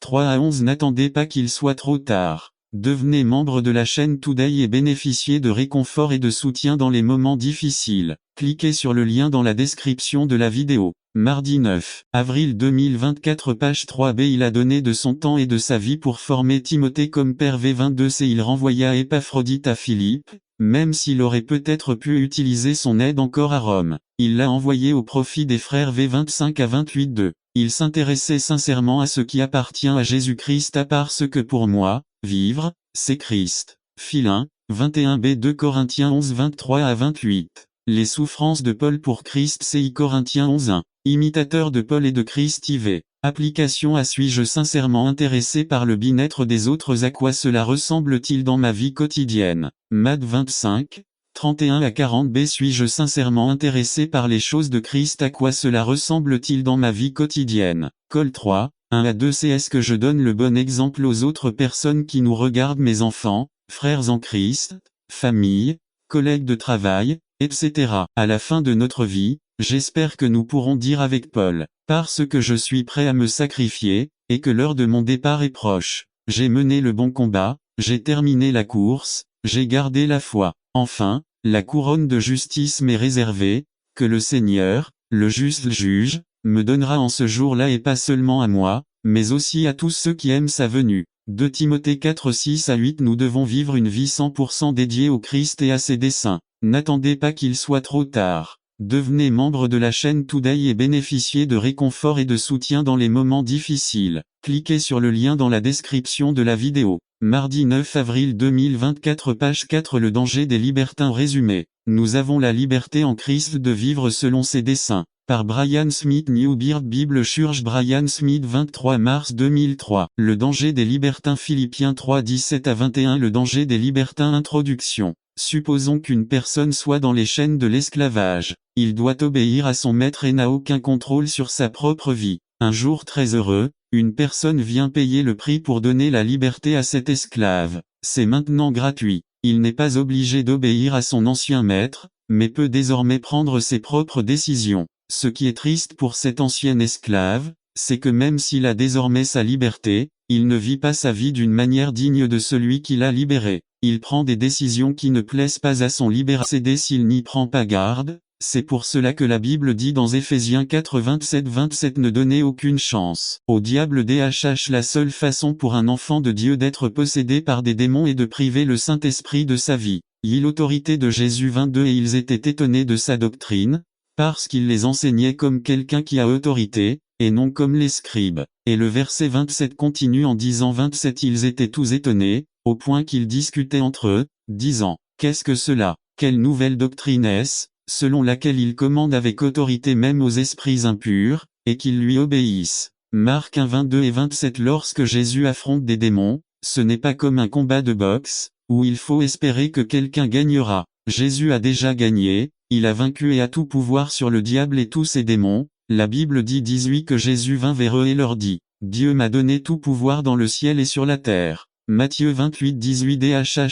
3 à 11. N'attendez pas qu'il soit trop tard. Devenez membre de la chaîne Today et bénéficiez de réconfort et de soutien dans les moments difficiles. Cliquez sur le lien dans la description de la vidéo. Mardi 9 avril 2024 page 3b. Il a donné de son temps et de sa vie pour former Timothée comme père. V22c. Il renvoya Épaphrodite à Philippe, même s'il aurait peut-être pu utiliser son aide encore à Rome. Il l'a envoyé au profit des frères. V25 à 28 Il s'intéressait sincèrement à ce qui appartient à Jésus-Christ. Parce que pour moi, vivre, c'est Christ. Phil 21b. 2 Corinthiens 11 23 à 28. Les souffrances de Paul pour Christ. CI Corinthiens 11 Imitateur de Paul et de Christ. IV. Application à suis-je sincèrement intéressé par le bien-être des autres? À quoi cela ressemble-t-il dans ma vie quotidienne? Matt 25 31 à 40b. Suis-je sincèrement intéressé par les choses de Christ? À quoi cela ressemble-t-il dans ma vie quotidienne? Col 3 1 à 2c. Est-ce que je donne le bon exemple aux autres personnes qui nous regardent? Mes enfants, frères en Christ, famille, collègues de travail, etc. À la fin de notre vie, j'espère que nous pourrons dire avec Paul, parce que je suis prêt à me sacrifier, et que l'heure de mon départ est proche. J'ai mené le bon combat, j'ai terminé la course, j'ai gardé la foi. Enfin, la couronne de justice m'est réservée, que le Seigneur, le juste juge, me donnera en ce jour-là, et pas seulement à moi, mais aussi à tous ceux qui aiment sa venue. 2 Timothée 4 6 à 8. Nous devons vivre une vie 100% dédiée au Christ et à ses desseins. N'attendez pas qu'il soit trop tard. Devenez membre de la chaîne Today et bénéficiez de réconfort et de soutien dans les moments difficiles. Cliquez sur le lien dans la description de la vidéo. Mardi 9 avril 2024 page 4. Le danger des libertins résumé. Nous avons la liberté en Christ de vivre selon ses desseins. Par Brian Smith. New Beard Bible Church. Brian Smith 23 mars 2003. Le danger des libertins. Philippiens 3 17 à 21. Le danger des libertins. Introduction. Supposons qu'une personne soit dans les chaînes de l'esclavage. Il doit obéir à son maître et n'a aucun contrôle sur sa propre vie. Un jour très heureux, une personne vient payer le prix pour donner la liberté à cet esclave. C'est maintenant gratuit. Il n'est pas obligé d'obéir à son ancien maître, mais peut désormais prendre ses propres décisions. Ce qui est triste pour cet ancien esclave, c'est que même s'il a désormais sa liberté, il ne vit pas sa vie d'une manière digne de celui qui l'a libéré. Il prend des décisions qui ne plaisent pas à son libérateur s'il n'y prend pas garde. C'est pour cela que la Bible dit dans Éphésiens 4 27 ne donnez aucune chance au diable. La seule façon pour un enfant de Dieu d'être possédé par des démons est de priver le Saint-Esprit de sa vie. L'autorité de Jésus 22. Et ils étaient étonnés de sa doctrine, parce qu'il les enseignait comme quelqu'un qui a autorité, et non comme les scribes. Et le verset 27 continue en disant 27. Ils étaient tous étonnés, au point qu'ils discutaient entre eux, disant, qu'est-ce que cela? Quelle nouvelle doctrine est-ce, selon laquelle il commande avec autorité même aux esprits impurs, et qu'ils lui obéissent? Marc 1 22 et 27. Lorsque Jésus affronte des démons, ce n'est pas comme un combat de boxe, où il faut espérer que quelqu'un gagnera. Jésus a déjà gagné, il a vaincu et a tout pouvoir sur le diable et tous ses démons. La Bible dit 18 que Jésus vint vers eux et leur dit, Dieu m'a donné tout pouvoir dans le ciel et sur la terre. Matthieu 28 18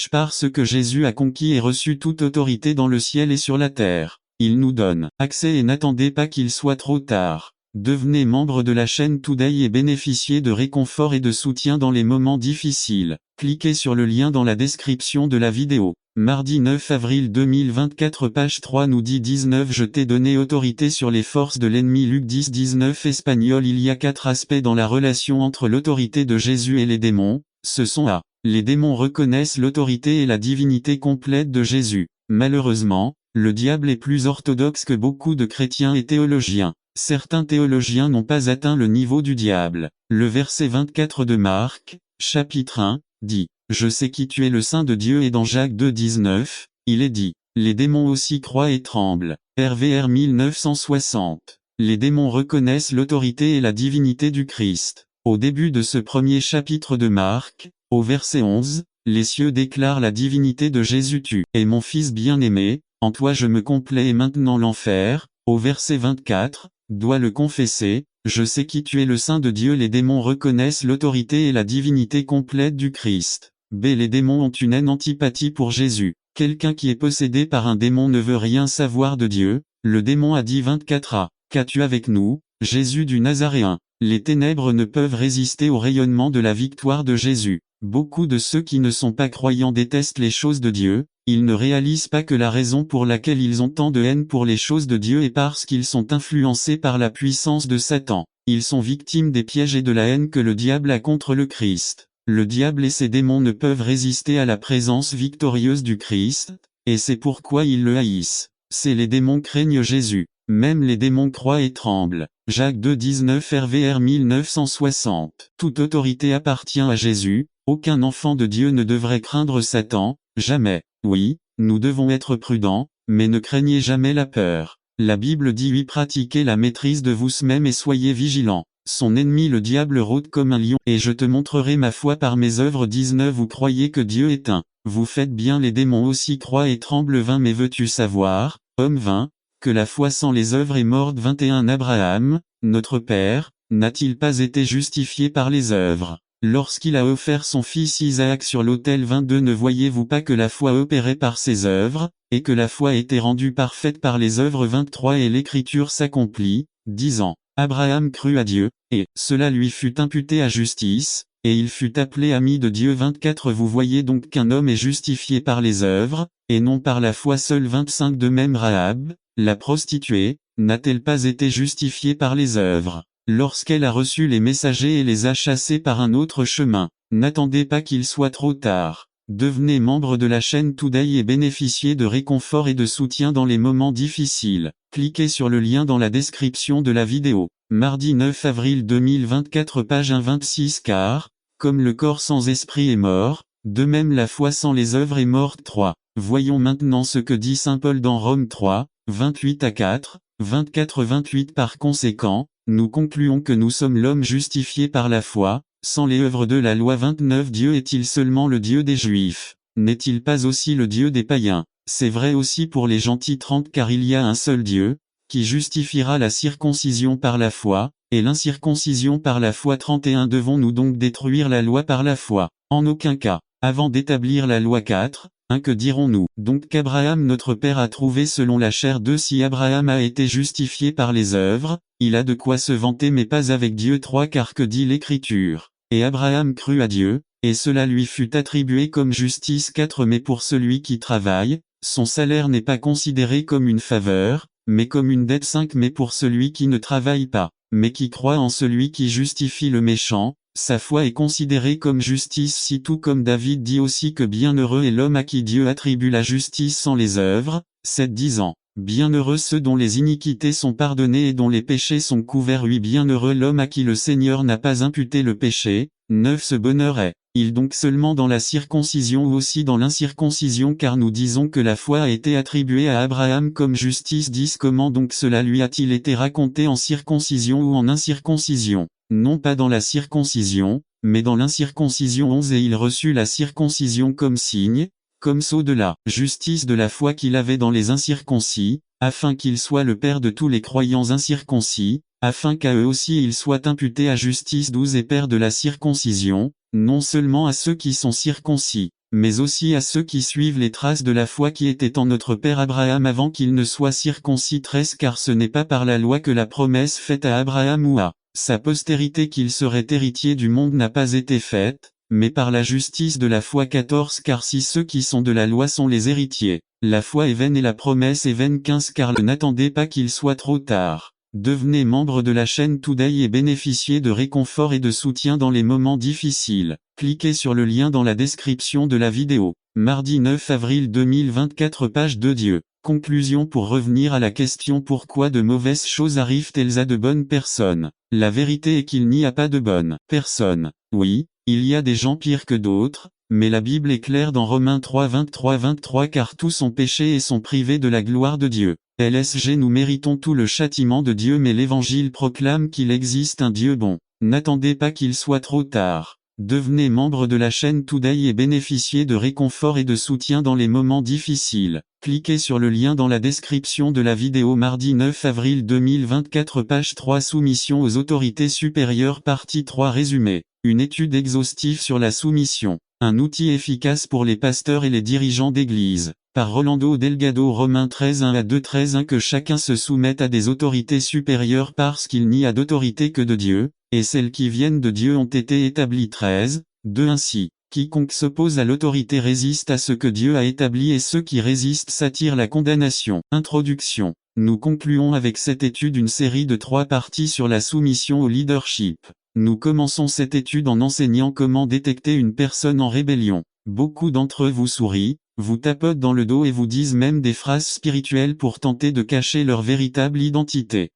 parce que Jésus a conquis et reçu toute autorité dans le ciel et sur la terre. Il nous donne accès et n'attendez pas qu'il soit trop tard. Devenez membre de la chaîne Today et bénéficiez de réconfort et de soutien dans les moments difficiles. Cliquez sur le lien dans la description de la vidéo. Mardi 9 avril 2024 page 3 nous dit 19 Je t'ai donné autorité sur les forces de l'ennemi. Luc 10 19 espagnol. Il y a 4 aspects dans la relation entre l'autorité de Jésus et les démons. Ce sont A. Les démons reconnaissent l'autorité et la divinité complète de Jésus. Malheureusement, le diable est plus orthodoxe que beaucoup de chrétiens et théologiens. Certains théologiens n'ont pas atteint le niveau du diable. Le verset 24 de Marc, chapitre 1, dit « Je sais qui tu es le Saint de Dieu » et dans Jacques 2, 19, il est dit « Les démons aussi croient et tremblent ». RVR 1960. Les démons reconnaissent l'autorité et la divinité du Christ. Au début de ce premier chapitre de Marc, au verset 11, les cieux déclarent la divinité de Jésus. Tu es mon Fils bien-aimé, en toi je me complais et maintenant l'enfer, au verset 24, doit le confesser, je sais qui tu es le Saint de Dieu. Les démons reconnaissent l'autorité et la divinité complète du Christ. B. Les démons ont une haine antipathie pour Jésus. Quelqu'un qui est possédé par un démon ne veut rien savoir de Dieu. Le démon a dit 24a. Qu'as-tu avec nous, Jésus du Nazaréen? Les ténèbres ne peuvent résister au rayonnement de la victoire de Jésus. Beaucoup de ceux qui ne sont pas croyants détestent les choses de Dieu, ils ne réalisent pas que la raison pour laquelle ils ont tant de haine pour les choses de Dieu est parce qu'ils sont influencés par la puissance de Satan. Ils sont victimes des pièges et de la haine que le diable a contre le Christ. Le diable et ses démons ne peuvent résister à la présence victorieuse du Christ, et c'est pourquoi ils le haïssent. Les démons craignent Jésus. Même les démons croient et tremblent. Jacques 2, 19 RVR 1960. Toute autorité appartient à Jésus, aucun enfant de Dieu ne devrait craindre Satan, jamais. Oui, nous devons être prudents, mais ne craignez jamais la peur. La Bible dit oui, pratiquez la maîtrise de vous-même et soyez vigilants. Son ennemi le diable rôde comme un lion, et je te montrerai ma foi par mes œuvres. 19 Vous croyez que Dieu est un. Vous faites bien, les démons aussi croient et tremblent. 20 Mais veux-tu savoir, homme 20, que la foi sans les œuvres est morte? 21 Abraham, notre père, n'a-t-il pas été justifié par les œuvres, lorsqu'il a offert son fils Isaac sur l'autel? 22 Ne voyez-vous pas que la foi opérait par ses œuvres, et que la foi était rendue parfaite par les œuvres? 23 Et l'écriture s'accomplit, disant, Abraham crut à Dieu, et cela lui fut imputé à justice, et il fut appelé ami de Dieu. 24 Vous voyez donc qu'un homme est justifié par les œuvres, et non par la foi seule. 25 De même Rahab, la prostituée, n'a-t-elle pas été justifiée par les œuvres, lorsqu'elle a reçu les messagers et les a chassés par un autre chemin? N'attendez pas qu'il soit trop tard. Devenez membre de la chaîne Today et bénéficiez de réconfort et de soutien dans les moments difficiles. Cliquez sur le lien dans la description de la vidéo. Mardi 9 avril 2024 page 1:26 Car, comme le corps sans esprit est mort, de même la foi sans les œuvres est morte. 3. Voyons maintenant ce que dit saint Paul dans Rome 3, 28-4, 24-28 Par conséquent, nous concluons que nous sommes l'homme justifié par la foi, sans les œuvres de la loi. 29 Dieu est-il seulement le Dieu des Juifs? N'est-il pas aussi le Dieu des païens? C'est vrai aussi pour les gentils. 30 Car il y a un seul Dieu, qui justifiera la circoncision par la foi, et l'incirconcision par la foi. 31 Devons-nous donc détruire la loi par la foi? En aucun cas. Avant d'établir la loi 4, que dirons-nous? Donc qu'Abraham notre père a trouvé selon la chair. 2 Si Abraham a été justifié par les œuvres, il a de quoi se vanter mais pas avec Dieu. 3 Car que dit l'Écriture? Et Abraham crut à Dieu, et cela lui fut attribué comme justice. 4 Mais pour celui qui travaille, son salaire n'est pas considéré comme une faveur, mais comme une dette. 5 Mais pour celui qui ne travaille pas, mais qui croit en celui qui justifie le méchant, sa foi est considérée comme justice. Si tout comme David dit aussi que bienheureux est l'homme à qui Dieu attribue la justice sans les œuvres, 7 disant, bienheureux ceux dont les iniquités sont pardonnées et dont les péchés sont couverts. 8 Bienheureux l'homme à qui le Seigneur n'a pas imputé le péché. 9 Ce bonheur est-il donc seulement dans la circoncision ou aussi dans l'incirconcision? Car nous disons que la foi a été attribuée à Abraham comme justice. 10 Comment donc cela lui a-t-il été raconté en circoncision ou en incirconcision? Non pas dans la circoncision, mais dans l'incirconcision. 11 Et il reçut la circoncision comme signe, comme sceau de la justice de la foi qu'il avait dans les incirconcis, afin qu'il soit le père de tous les croyants incirconcis, afin qu'à eux aussi il soit imputé à justice. 12 Et père de la circoncision, non seulement à ceux qui sont circoncis, mais aussi à ceux qui suivent les traces de la foi qui était en notre père Abraham avant qu'il ne soit circoncis. 13 Car ce n'est pas par la loi que la promesse faite à Abraham ou à sa postérité qu'il serait héritier du monde n'a pas été faite, mais par la justice de la foi. 14 Car si ceux qui sont de la loi sont les héritiers, la foi est vaine et la promesse est vaine. 15 Car n'attendez pas qu'il soit trop tard. Devenez membre de la chaîne Today et bénéficiez de réconfort et de soutien dans les moments difficiles. Cliquez sur le lien dans la description de la vidéo. Mardi 9 avril 2024 page 2 Dieu Conclusion. Pour revenir à la question pourquoi de mauvaises choses arrivent-elles à de bonnes personnes, la vérité est qu'il n'y a pas de bonnes personnes. Oui, il y a des gens pires que d'autres, mais la Bible est claire dans Romains 3, 23 car tous ont péché et sont privés de la gloire de Dieu. LSG. Nous méritons tout le châtiment de Dieu, mais l'Évangile proclame qu'il existe un Dieu bon. N'attendez pas qu'il soit trop tard. Devenez membre de la chaîne Today et bénéficiez de réconfort et de soutien dans les moments difficiles. Cliquez sur le lien dans la description de la vidéo. Mardi 9 avril 2024, page 3, soumission aux autorités supérieures, partie 3, résumé. Une étude exhaustive sur la soumission. Un outil efficace pour les pasteurs et les dirigeants d'église. Par Rolando Delgado. Romains 13, 1 à 2, 13, 1. Que chacun se soumette à des autorités supérieures parce qu'il n'y a d'autorité que de Dieu, et celles qui viennent de Dieu ont été établies. 13, 2. Ainsi, quiconque s'oppose à l'autorité résiste à ce que Dieu a établi, et ceux qui résistent s'attirent la condamnation. Introduction. Nous concluons avec cette étude une série de 3 parties sur la soumission au leadership. Nous commençons cette étude en enseignant comment détecter une personne en rébellion. Beaucoup d'entre eux vous sourient, vous tapotent dans le dos et vous disent même des phrases spirituelles pour tenter de cacher leur véritable identité.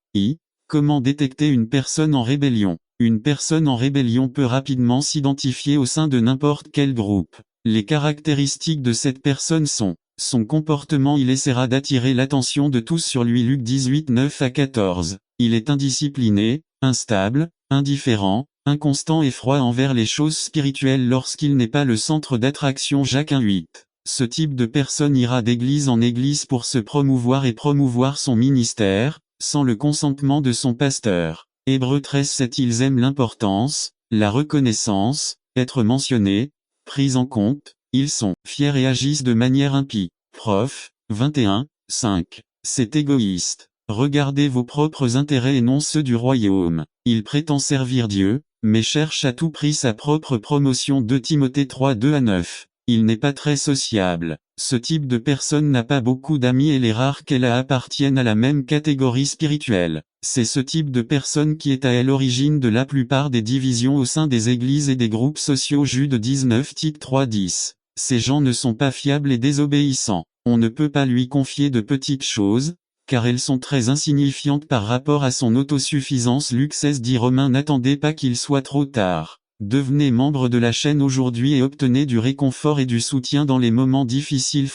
Comment détecter une personne en rébellion? Une personne en rébellion peut rapidement s'identifier au sein de n'importe quel groupe. Les caractéristiques de cette personne sont: son comportement, il essaiera d'attirer l'attention de tous sur lui. Luc 18, 9 à 14. Il est indiscipliné, instable, indifférent, inconstant et froid envers les choses spirituelles lorsqu'il n'est pas le centre d'attraction. Jacques 1, 8. Ce type de personne ira d'église en église pour se promouvoir et promouvoir son ministère, sans le consentement de son pasteur. Hébreux 13, 7. Ils aiment l'importance, la reconnaissance, être mentionnés, pris en compte, ils sont fiers et agissent de manière impie. Prof. 21, 5. C'est égoïste. Regardez vos propres intérêts et non ceux du royaume. Il prétend servir Dieu, mais cherche à tout prix sa propre promotion. 2 Timothée 3, 2 à 9. Il n'est pas très sociable. Ce type de personne n'a pas beaucoup d'amis et les rares qu'elle a appartiennent à la même catégorie spirituelle. C'est ce type de personne qui est à l'origine de la plupart des divisions au sein des églises et des groupes sociaux. Jude 19, Tite 3, 10. Ces gens ne sont pas fiables et désobéissants. On ne peut pas lui confier de petites choses, car elles sont très insignifiantes par rapport à son autosuffisance. Luc 16, 10. Romains. N'attendez pas qu'il soit trop tard. Devenez membre de la chaîne aujourd'hui et obtenez du réconfort et du soutien dans les moments difficiles.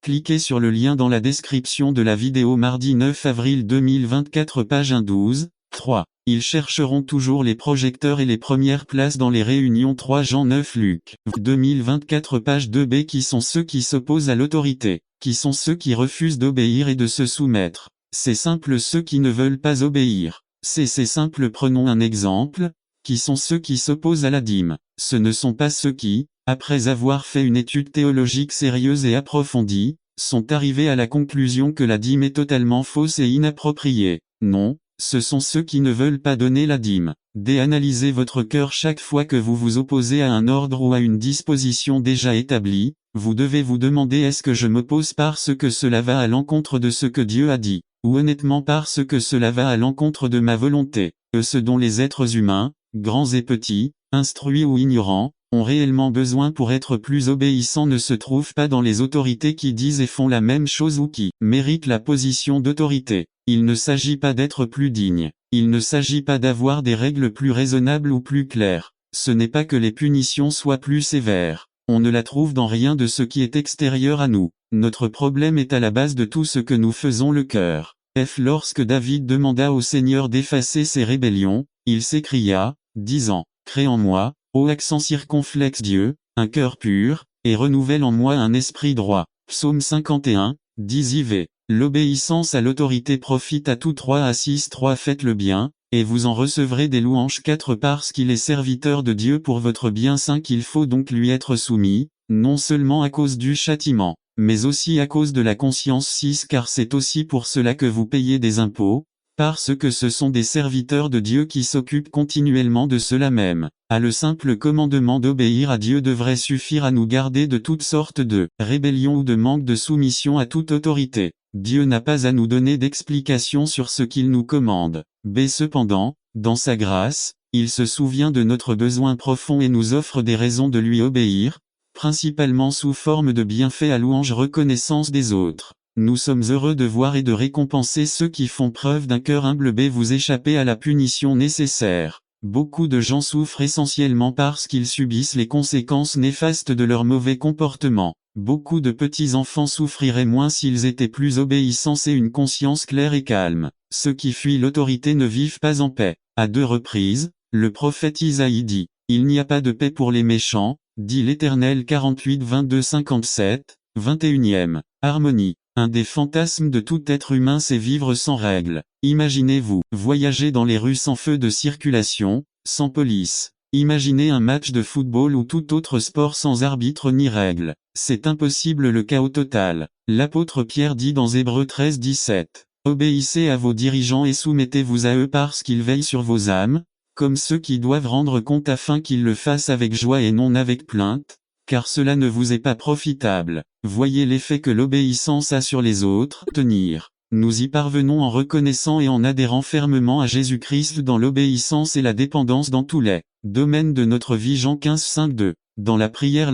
Cliquez sur le lien dans la description de la vidéo. Mardi 9 avril 2024, page 1, 12, 3. Ils chercheront toujours les projecteurs et les premières places dans les réunions. 3 Jean 9. Luc 2024, page 2b. Qui sont ceux qui s'opposent à l'autorité? Qui sont ceux qui refusent d'obéir et de se soumettre? C'est simple, ceux qui ne veulent pas obéir. C'est simple, prenons un exemple. Qui sont ceux qui s'opposent à la dîme? Ce ne sont pas ceux qui, après avoir fait une étude théologique sérieuse et approfondie, sont arrivés à la conclusion que la dîme est totalement fausse et inappropriée. Non, ce sont ceux qui ne veulent pas donner la dîme. Analysez votre cœur chaque fois que vous vous opposez à un ordre ou à une disposition déjà établie. Vous devez vous demander: est-ce que je m'oppose parce que cela va à l'encontre de ce que Dieu a dit, ou honnêtement parce que cela va à l'encontre de ma volonté? Ce dont les êtres humains, grands et petits, instruits ou ignorants, ont réellement besoin pour être plus obéissants ne se trouve pas dans les autorités qui disent et font la même chose ou qui méritent la position d'autorité. Il ne s'agit pas d'être plus digne. Il ne s'agit pas d'avoir des règles plus raisonnables ou plus claires. Ce n'est pas que les punitions soient plus sévères. On ne la trouve dans rien de ce qui est extérieur à nous. Notre problème est à la base de tout ce que nous faisons, le cœur. Lorsque David demanda au Seigneur d'effacer ses rébellions, il s'écria, disant: crée en moi, ô accent circonflexe Dieu, un cœur pur, et renouvelle en moi un esprit droit. Psaume 51, 10 IV. L'obéissance à l'autorité profite à tout. 3 à 6 3. Faites le bien, et vous en recevrez des louanges. 4 Parce qu'il est serviteur de Dieu pour votre bien. 5 Il faut donc lui être soumis, non seulement à cause du châtiment, mais aussi à cause de la conscience. 6 Car c'est aussi pour cela que vous payez des impôts, parce que ce sont des serviteurs de Dieu qui s'occupent continuellement de cela même. Le simple commandement d'obéir à Dieu devrait suffire à nous garder de toutes sortes de rébellions ou de manque de soumission à toute autorité. Dieu n'a pas à nous donner d'explications sur ce qu'il nous commande. Cependant, dans sa grâce, il se souvient de notre besoin profond et nous offre des raisons de lui obéir, principalement sous forme de bienfaits à louange reconnaissance des autres. Nous sommes heureux de voir et de récompenser ceux qui font preuve d'un cœur humble. Vous échappez à la punition nécessaire. Beaucoup de gens souffrent essentiellement parce qu'ils subissent les conséquences néfastes de leur mauvais comportement. Beaucoup de petits enfants souffriraient moins s'ils étaient plus obéissants et une conscience claire et calme. Ceux qui fuient l'autorité ne vivent pas en paix. À 2 reprises, le prophète Isaïe dit, « Il n'y a pas de paix pour les méchants », dit l'Éternel 48 22 57, 21e. Harmonie. Un des fantasmes de tout être humain c'est vivre sans règles. Imaginez-vous, voyager dans les rues sans feu de circulation, sans police. Imaginez un match de football ou tout autre sport sans arbitre ni règles. C'est impossible, le chaos total. L'apôtre Pierre dit dans Hébreux 13 17. Obéissez à vos dirigeants et soumettez-vous à eux parce qu'ils veillent sur vos âmes, comme ceux qui doivent rendre compte afin qu'ils le fassent avec joie et non avec plainte, car cela ne vous est pas profitable. Voyez l'effet que l'obéissance a sur les autres. Tenir. Nous y parvenons en reconnaissant et en adhérant fermement à Jésus-Christ dans l'obéissance et la dépendance dans tous les domaines de notre vie. Jean 15 5 2. Dans la prière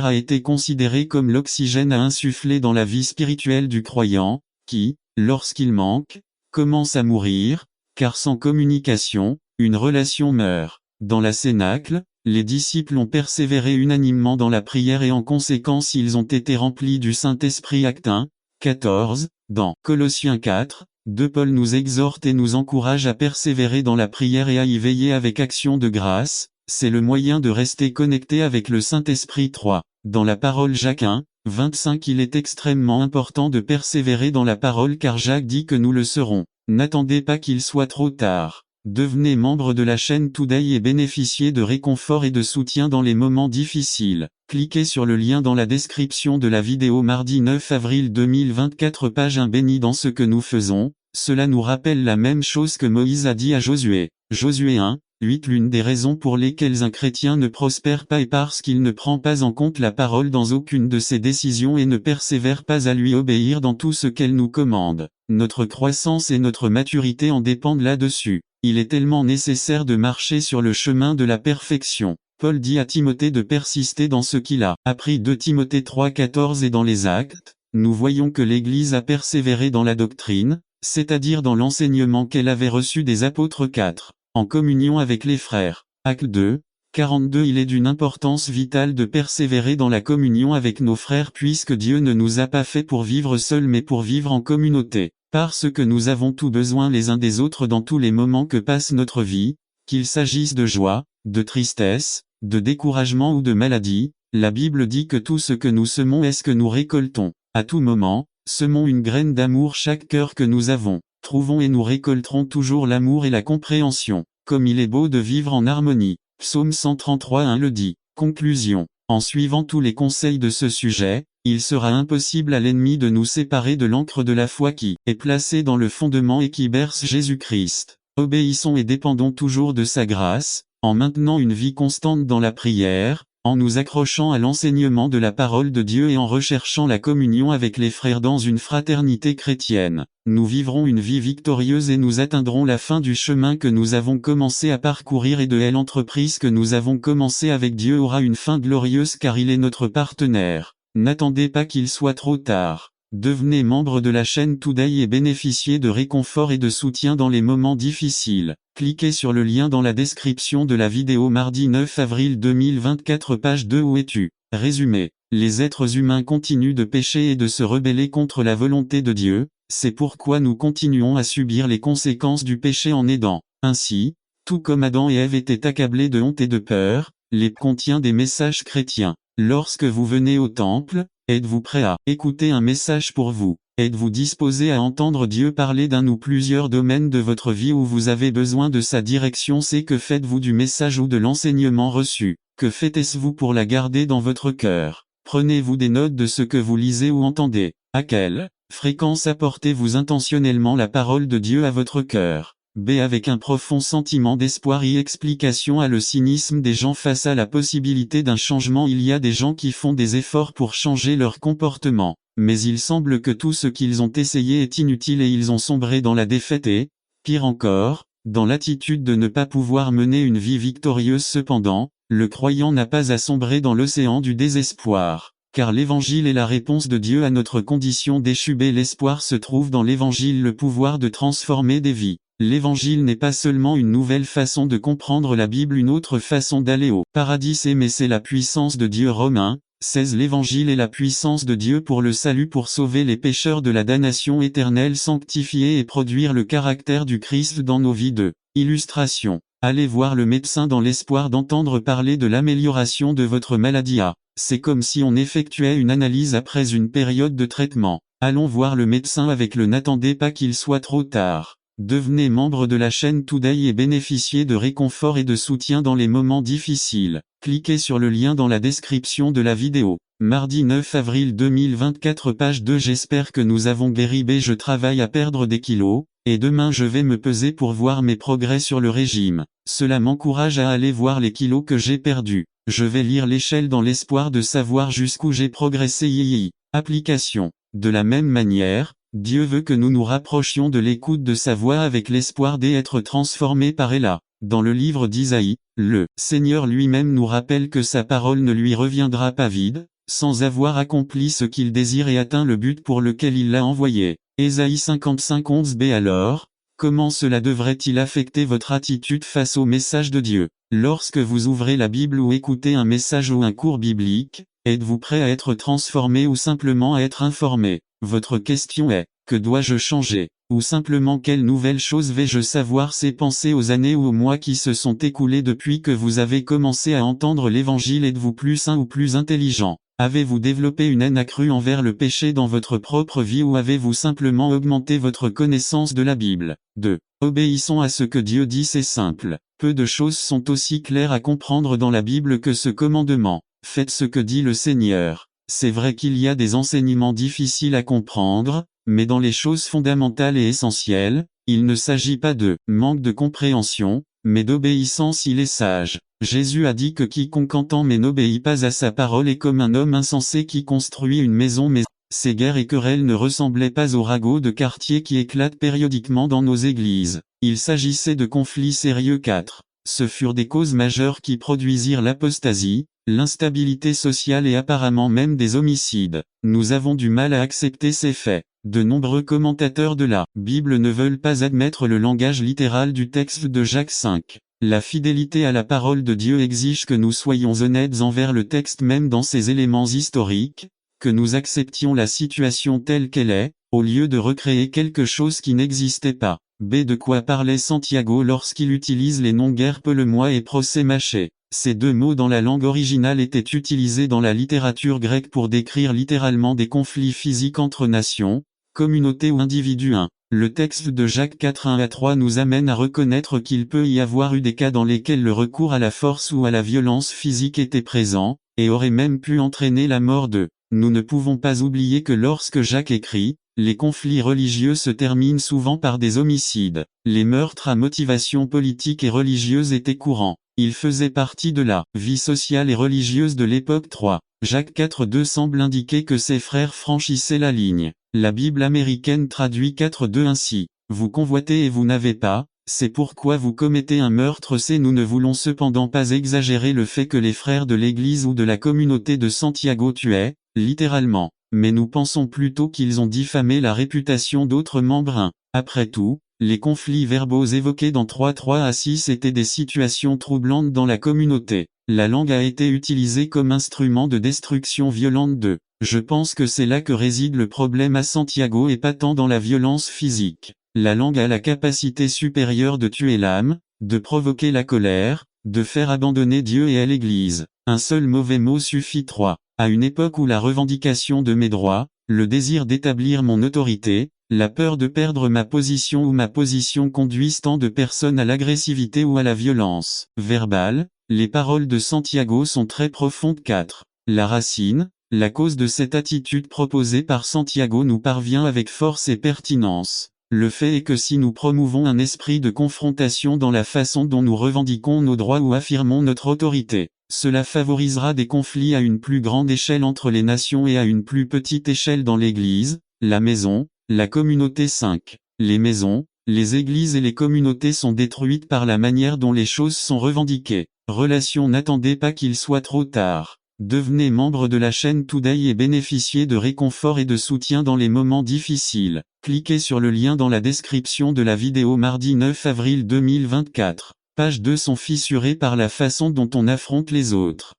a été considérée comme l'oxygène à insuffler dans la vie spirituelle du croyant, qui, lorsqu'il manque, commence à mourir, car sans communication, une relation meurt. Dans la Cénacle, les disciples ont persévéré unanimement dans la prière et en conséquence ils ont été remplis du Saint-Esprit. Actes 1, 14, dans Colossiens 4, 2 Paul nous exhorte et nous encourage à persévérer dans la prière et à y veiller avec action de grâce, c'est le moyen de rester connecté avec le Saint-Esprit. 3. Dans la parole Jacques 1, 25 il est extrêmement important de persévérer dans la parole car Jacques dit que nous le serons. N'attendez pas qu'il soit trop tard. Devenez membre de la chaîne Today et bénéficiez de réconfort et de soutien dans les moments difficiles. Cliquez sur le lien dans la description de la vidéo. Mardi 9 avril 2024. Page 1. Béni dans ce que nous faisons, cela nous rappelle la même chose que Moïse a dit à Josué. Josué 1, 8. L'une des raisons pour lesquelles un chrétien ne prospère pas est parce qu'il ne prend pas en compte la parole dans aucune de ses décisions et ne persévère pas à lui obéir dans tout ce qu'elle nous commande. Notre croissance et notre maturité en dépendent là-dessus. Il est tellement nécessaire de marcher sur le chemin de la perfection. Paul dit à Timothée de persister dans ce qu'il a appris. 2 Timothée 3,14. Et dans les Actes, nous voyons que l'Église a persévéré dans la doctrine, c'est-à-dire dans l'enseignement qu'elle avait reçu des apôtres. 4. En communion avec les frères. Actes 2, 42. Il est d'une importance vitale de persévérer dans la communion avec nos frères puisque Dieu ne nous a pas fait pour vivre seuls mais pour vivre en communauté. Parce que nous avons tout besoin les uns des autres dans tous les moments que passe notre vie, qu'il s'agisse de joie, de tristesse, de découragement ou de maladie, la Bible dit que tout ce que nous semons est ce que nous récoltons. À tout moment, semons une graine d'amour chaque cœur que nous avons. Trouvons et nous récolterons toujours l'amour et la compréhension. Comme il est beau de vivre en harmonie. Psaume 133:1 le dit. Conclusion. En suivant tous les conseils de ce sujet, il sera impossible à l'ennemi de nous séparer de l'ancre de la foi qui est placée dans le fondement et qui berce Jésus-Christ. Obéissons et dépendons toujours de sa grâce, en maintenant une vie constante dans la prière, en nous accrochant à l'enseignement de la parole de Dieu et en recherchant la communion avec les frères dans une fraternité chrétienne. Nous vivrons une vie victorieuse et nous atteindrons la fin du chemin que nous avons commencé à parcourir et de l'entreprise que nous avons commencé avec Dieu aura une fin glorieuse car il est notre partenaire. N'attendez pas qu'il soit trop tard. Devenez membre de la chaîne Today et bénéficiez de réconfort et de soutien dans les moments difficiles. Cliquez sur le lien dans la description de la vidéo. Mardi 9 avril 2024. Page 2. Où es-tu? Résumé. Les êtres humains continuent de pécher et de se rebeller contre la volonté de Dieu, c'est pourquoi nous continuons à subir les conséquences du péché en aidant. Ainsi, tout comme Adam et Ève étaient accablés de honte et de peur, l'Épître contient des messages chrétiens. Lorsque vous venez au temple, êtes-vous prêt à écouter un message pour vous? Êtes-vous disposé à entendre Dieu parler d'un ou plusieurs domaines de votre vie où vous avez besoin de sa direction? C'est que faites-vous du message ou de l'enseignement reçu? Que faites-vous pour la garder dans votre cœur? Prenez-vous des notes de ce que vous lisez ou entendez? À quelle fréquence apportez-vous intentionnellement la parole de Dieu à votre cœur? B. Avec un profond sentiment d'espoir et explication à le cynisme des gens face à la possibilité d'un changement. Il y a des gens qui font des efforts pour changer leur comportement, mais il semble que tout ce qu'ils ont essayé est inutile et ils ont sombré dans la défaite et, pire encore, dans l'attitude de ne pas pouvoir mener une vie victorieuse. Cependant, le croyant n'a pas à sombrer dans l'océan du désespoir. Car l'évangile est la réponse de Dieu à notre condition déchue. L'espoir se trouve dans l'évangile, le pouvoir de transformer des vies. L'évangile n'est pas seulement une nouvelle façon de comprendre la Bible, une autre façon d'aller au paradis, mais c'est la puissance de Dieu. Romains 16. L'évangile est la puissance de Dieu pour le salut, pour sauver les pécheurs de la damnation éternelle, sanctifier et produire le caractère du Christ dans nos vies. Illustration. Allez voir le médecin dans l'espoir d'entendre parler de l'amélioration de votre maladie. C'est comme si on effectuait une analyse après une période de traitement. Allons voir le médecin avec le n'attendez pas qu'il soit trop tard. Devenez membre de la chaîne Today et bénéficiez de réconfort et de soutien dans les moments difficiles. Cliquez sur le lien dans la description de la vidéo. Mardi 9 avril 2024, page 2. J'espère que nous avons guéri. Je travaille à perdre des kilos, et demain je vais me peser pour voir mes progrès sur le régime. Cela m'encourage à aller voir les kilos que j'ai perdus. Je vais lire l'échelle dans l'espoir de savoir jusqu'où j'ai progressé. Application. De la même manière, Dieu veut que nous nous rapprochions de l'écoute de sa voix avec l'espoir d'être transformés par elle. Dans le livre d'Isaïe, le Seigneur lui-même nous rappelle que sa parole ne lui reviendra pas vide, sans avoir accompli ce qu'il désire et atteint le but pour lequel il l'a envoyé. Ésaïe 55:11b. Alors, comment cela devrait-il affecter votre attitude face au message de Dieu? Lorsque vous ouvrez la Bible ou écoutez un message ou un cours biblique, êtes-vous prêt à être transformé ou simplement à être informé? Votre question est, que dois-je changer? Ou simplement quelle nouvelle chose vais-je savoir? C'est penser aux années ou aux mois qui se sont écoulés depuis que vous avez commencé à entendre l'évangile. Êtes-vous plus sain ou plus intelligent? Avez-vous développé une haine accrue envers le péché dans votre propre vie ou avez-vous simplement augmenté votre connaissance de la Bible? 2. Obéissons à ce que Dieu dit. C'est simple. Peu de choses sont aussi claires à comprendre dans la Bible que ce commandement. Faites ce que dit le Seigneur. C'est vrai qu'il y a des enseignements difficiles à comprendre, mais dans les choses fondamentales et essentielles, il ne s'agit pas de manque de compréhension, mais d'obéissance. Il est sage. Jésus a dit que quiconque entend mais n'obéit pas à sa parole est comme un homme insensé qui construit une maison, mais ces guerres et querelles ne ressemblaient pas aux ragots de quartier qui éclatent périodiquement dans nos églises. Il s'agissait de conflits sérieux. 4. Ce furent des causes majeures qui produisirent l'apostasie, l'instabilité sociale et apparemment même des homicides. Nous avons du mal à accepter ces faits. De nombreux commentateurs de la Bible ne veulent pas admettre le langage littéral du texte de Jacques 5. La fidélité à la parole de Dieu exige que nous soyons honnêtes envers le texte même dans ses éléments historiques, que nous acceptions la situation telle qu'elle est, au lieu de recréer quelque chose qui n'existait pas. De quoi parlait Santiago lorsqu'il utilise les noms guerre, peu le moi et procès mâché? Ces deux mots dans la langue originale étaient utilisés dans la littérature grecque pour décrire littéralement des conflits physiques entre nations, communautés ou individus. Le texte de Jacques 4:1-3 nous amène à reconnaître qu'il peut y avoir eu des cas dans lesquels le recours à la force ou à la violence physique était présent, et aurait même pu entraîner la mort de. Nous ne pouvons pas oublier que lorsque Jacques écrit, les conflits religieux se terminent souvent par des homicides. Les meurtres à motivation politique et religieuse étaient courants. Ils faisaient partie de la vie sociale et religieuse de l'époque. 3. Jacques 4:2 semble indiquer que ses frères franchissaient la ligne. La Bible américaine traduit 4:2 ainsi. Vous convoitez et vous n'avez pas, c'est pourquoi vous commettez un meurtre. Nous ne voulons cependant pas exagérer le fait que les frères de l'Église ou de la communauté de Santiago tuaient, littéralement, mais nous pensons plutôt qu'ils ont diffamé la réputation d'autres membres. Après tout, les conflits verbaux évoqués dans 3:3-6 étaient des situations troublantes dans la communauté. La langue a été utilisée comme instrument de destruction violente. Je pense que c'est là que réside le problème à Santiago et pas tant dans la violence physique. La langue a la capacité supérieure de tuer l'âme, de provoquer la colère, de faire abandonner Dieu et à l'Église. Un seul mauvais mot suffit. 3. À une époque où la revendication de mes droits, le désir d'établir mon autorité, la peur de perdre ma position ou ma position conduisent tant de personnes à l'agressivité ou à la violence verbale, les paroles de Santiago sont très profondes. 4. La racine, la cause de cette attitude proposée par Santiago nous parvient avec force et pertinence. Le fait est que si nous promouvons un esprit de confrontation dans la façon dont nous revendiquons nos droits ou affirmons notre autorité, cela favorisera des conflits à une plus grande échelle entre les nations et à une plus petite échelle dans l'Église, la maison, la communauté. 5. Les maisons, les églises et les communautés sont détruites par la manière dont les choses sont revendiquées. Relation. N'attendez pas qu'il soit trop tard. Devenez membre de la chaîne Today et bénéficiez de réconfort et de soutien dans les moments difficiles. Cliquez sur le lien dans la description de la vidéo mardi 9 avril 2024. Page 2 sont fissurées par la façon dont on affronte les autres.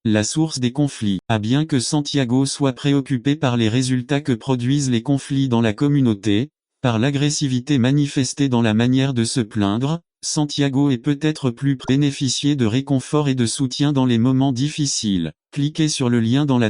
La source des conflits. Bien que Santiago soit préoccupé par les résultats que produisent les conflits dans la communauté, par l'agressivité manifestée dans la manière de se plaindre, Santiago est peut-être plus bénéficié de réconfort et de soutien dans les moments difficiles. Cliquez sur le lien dans la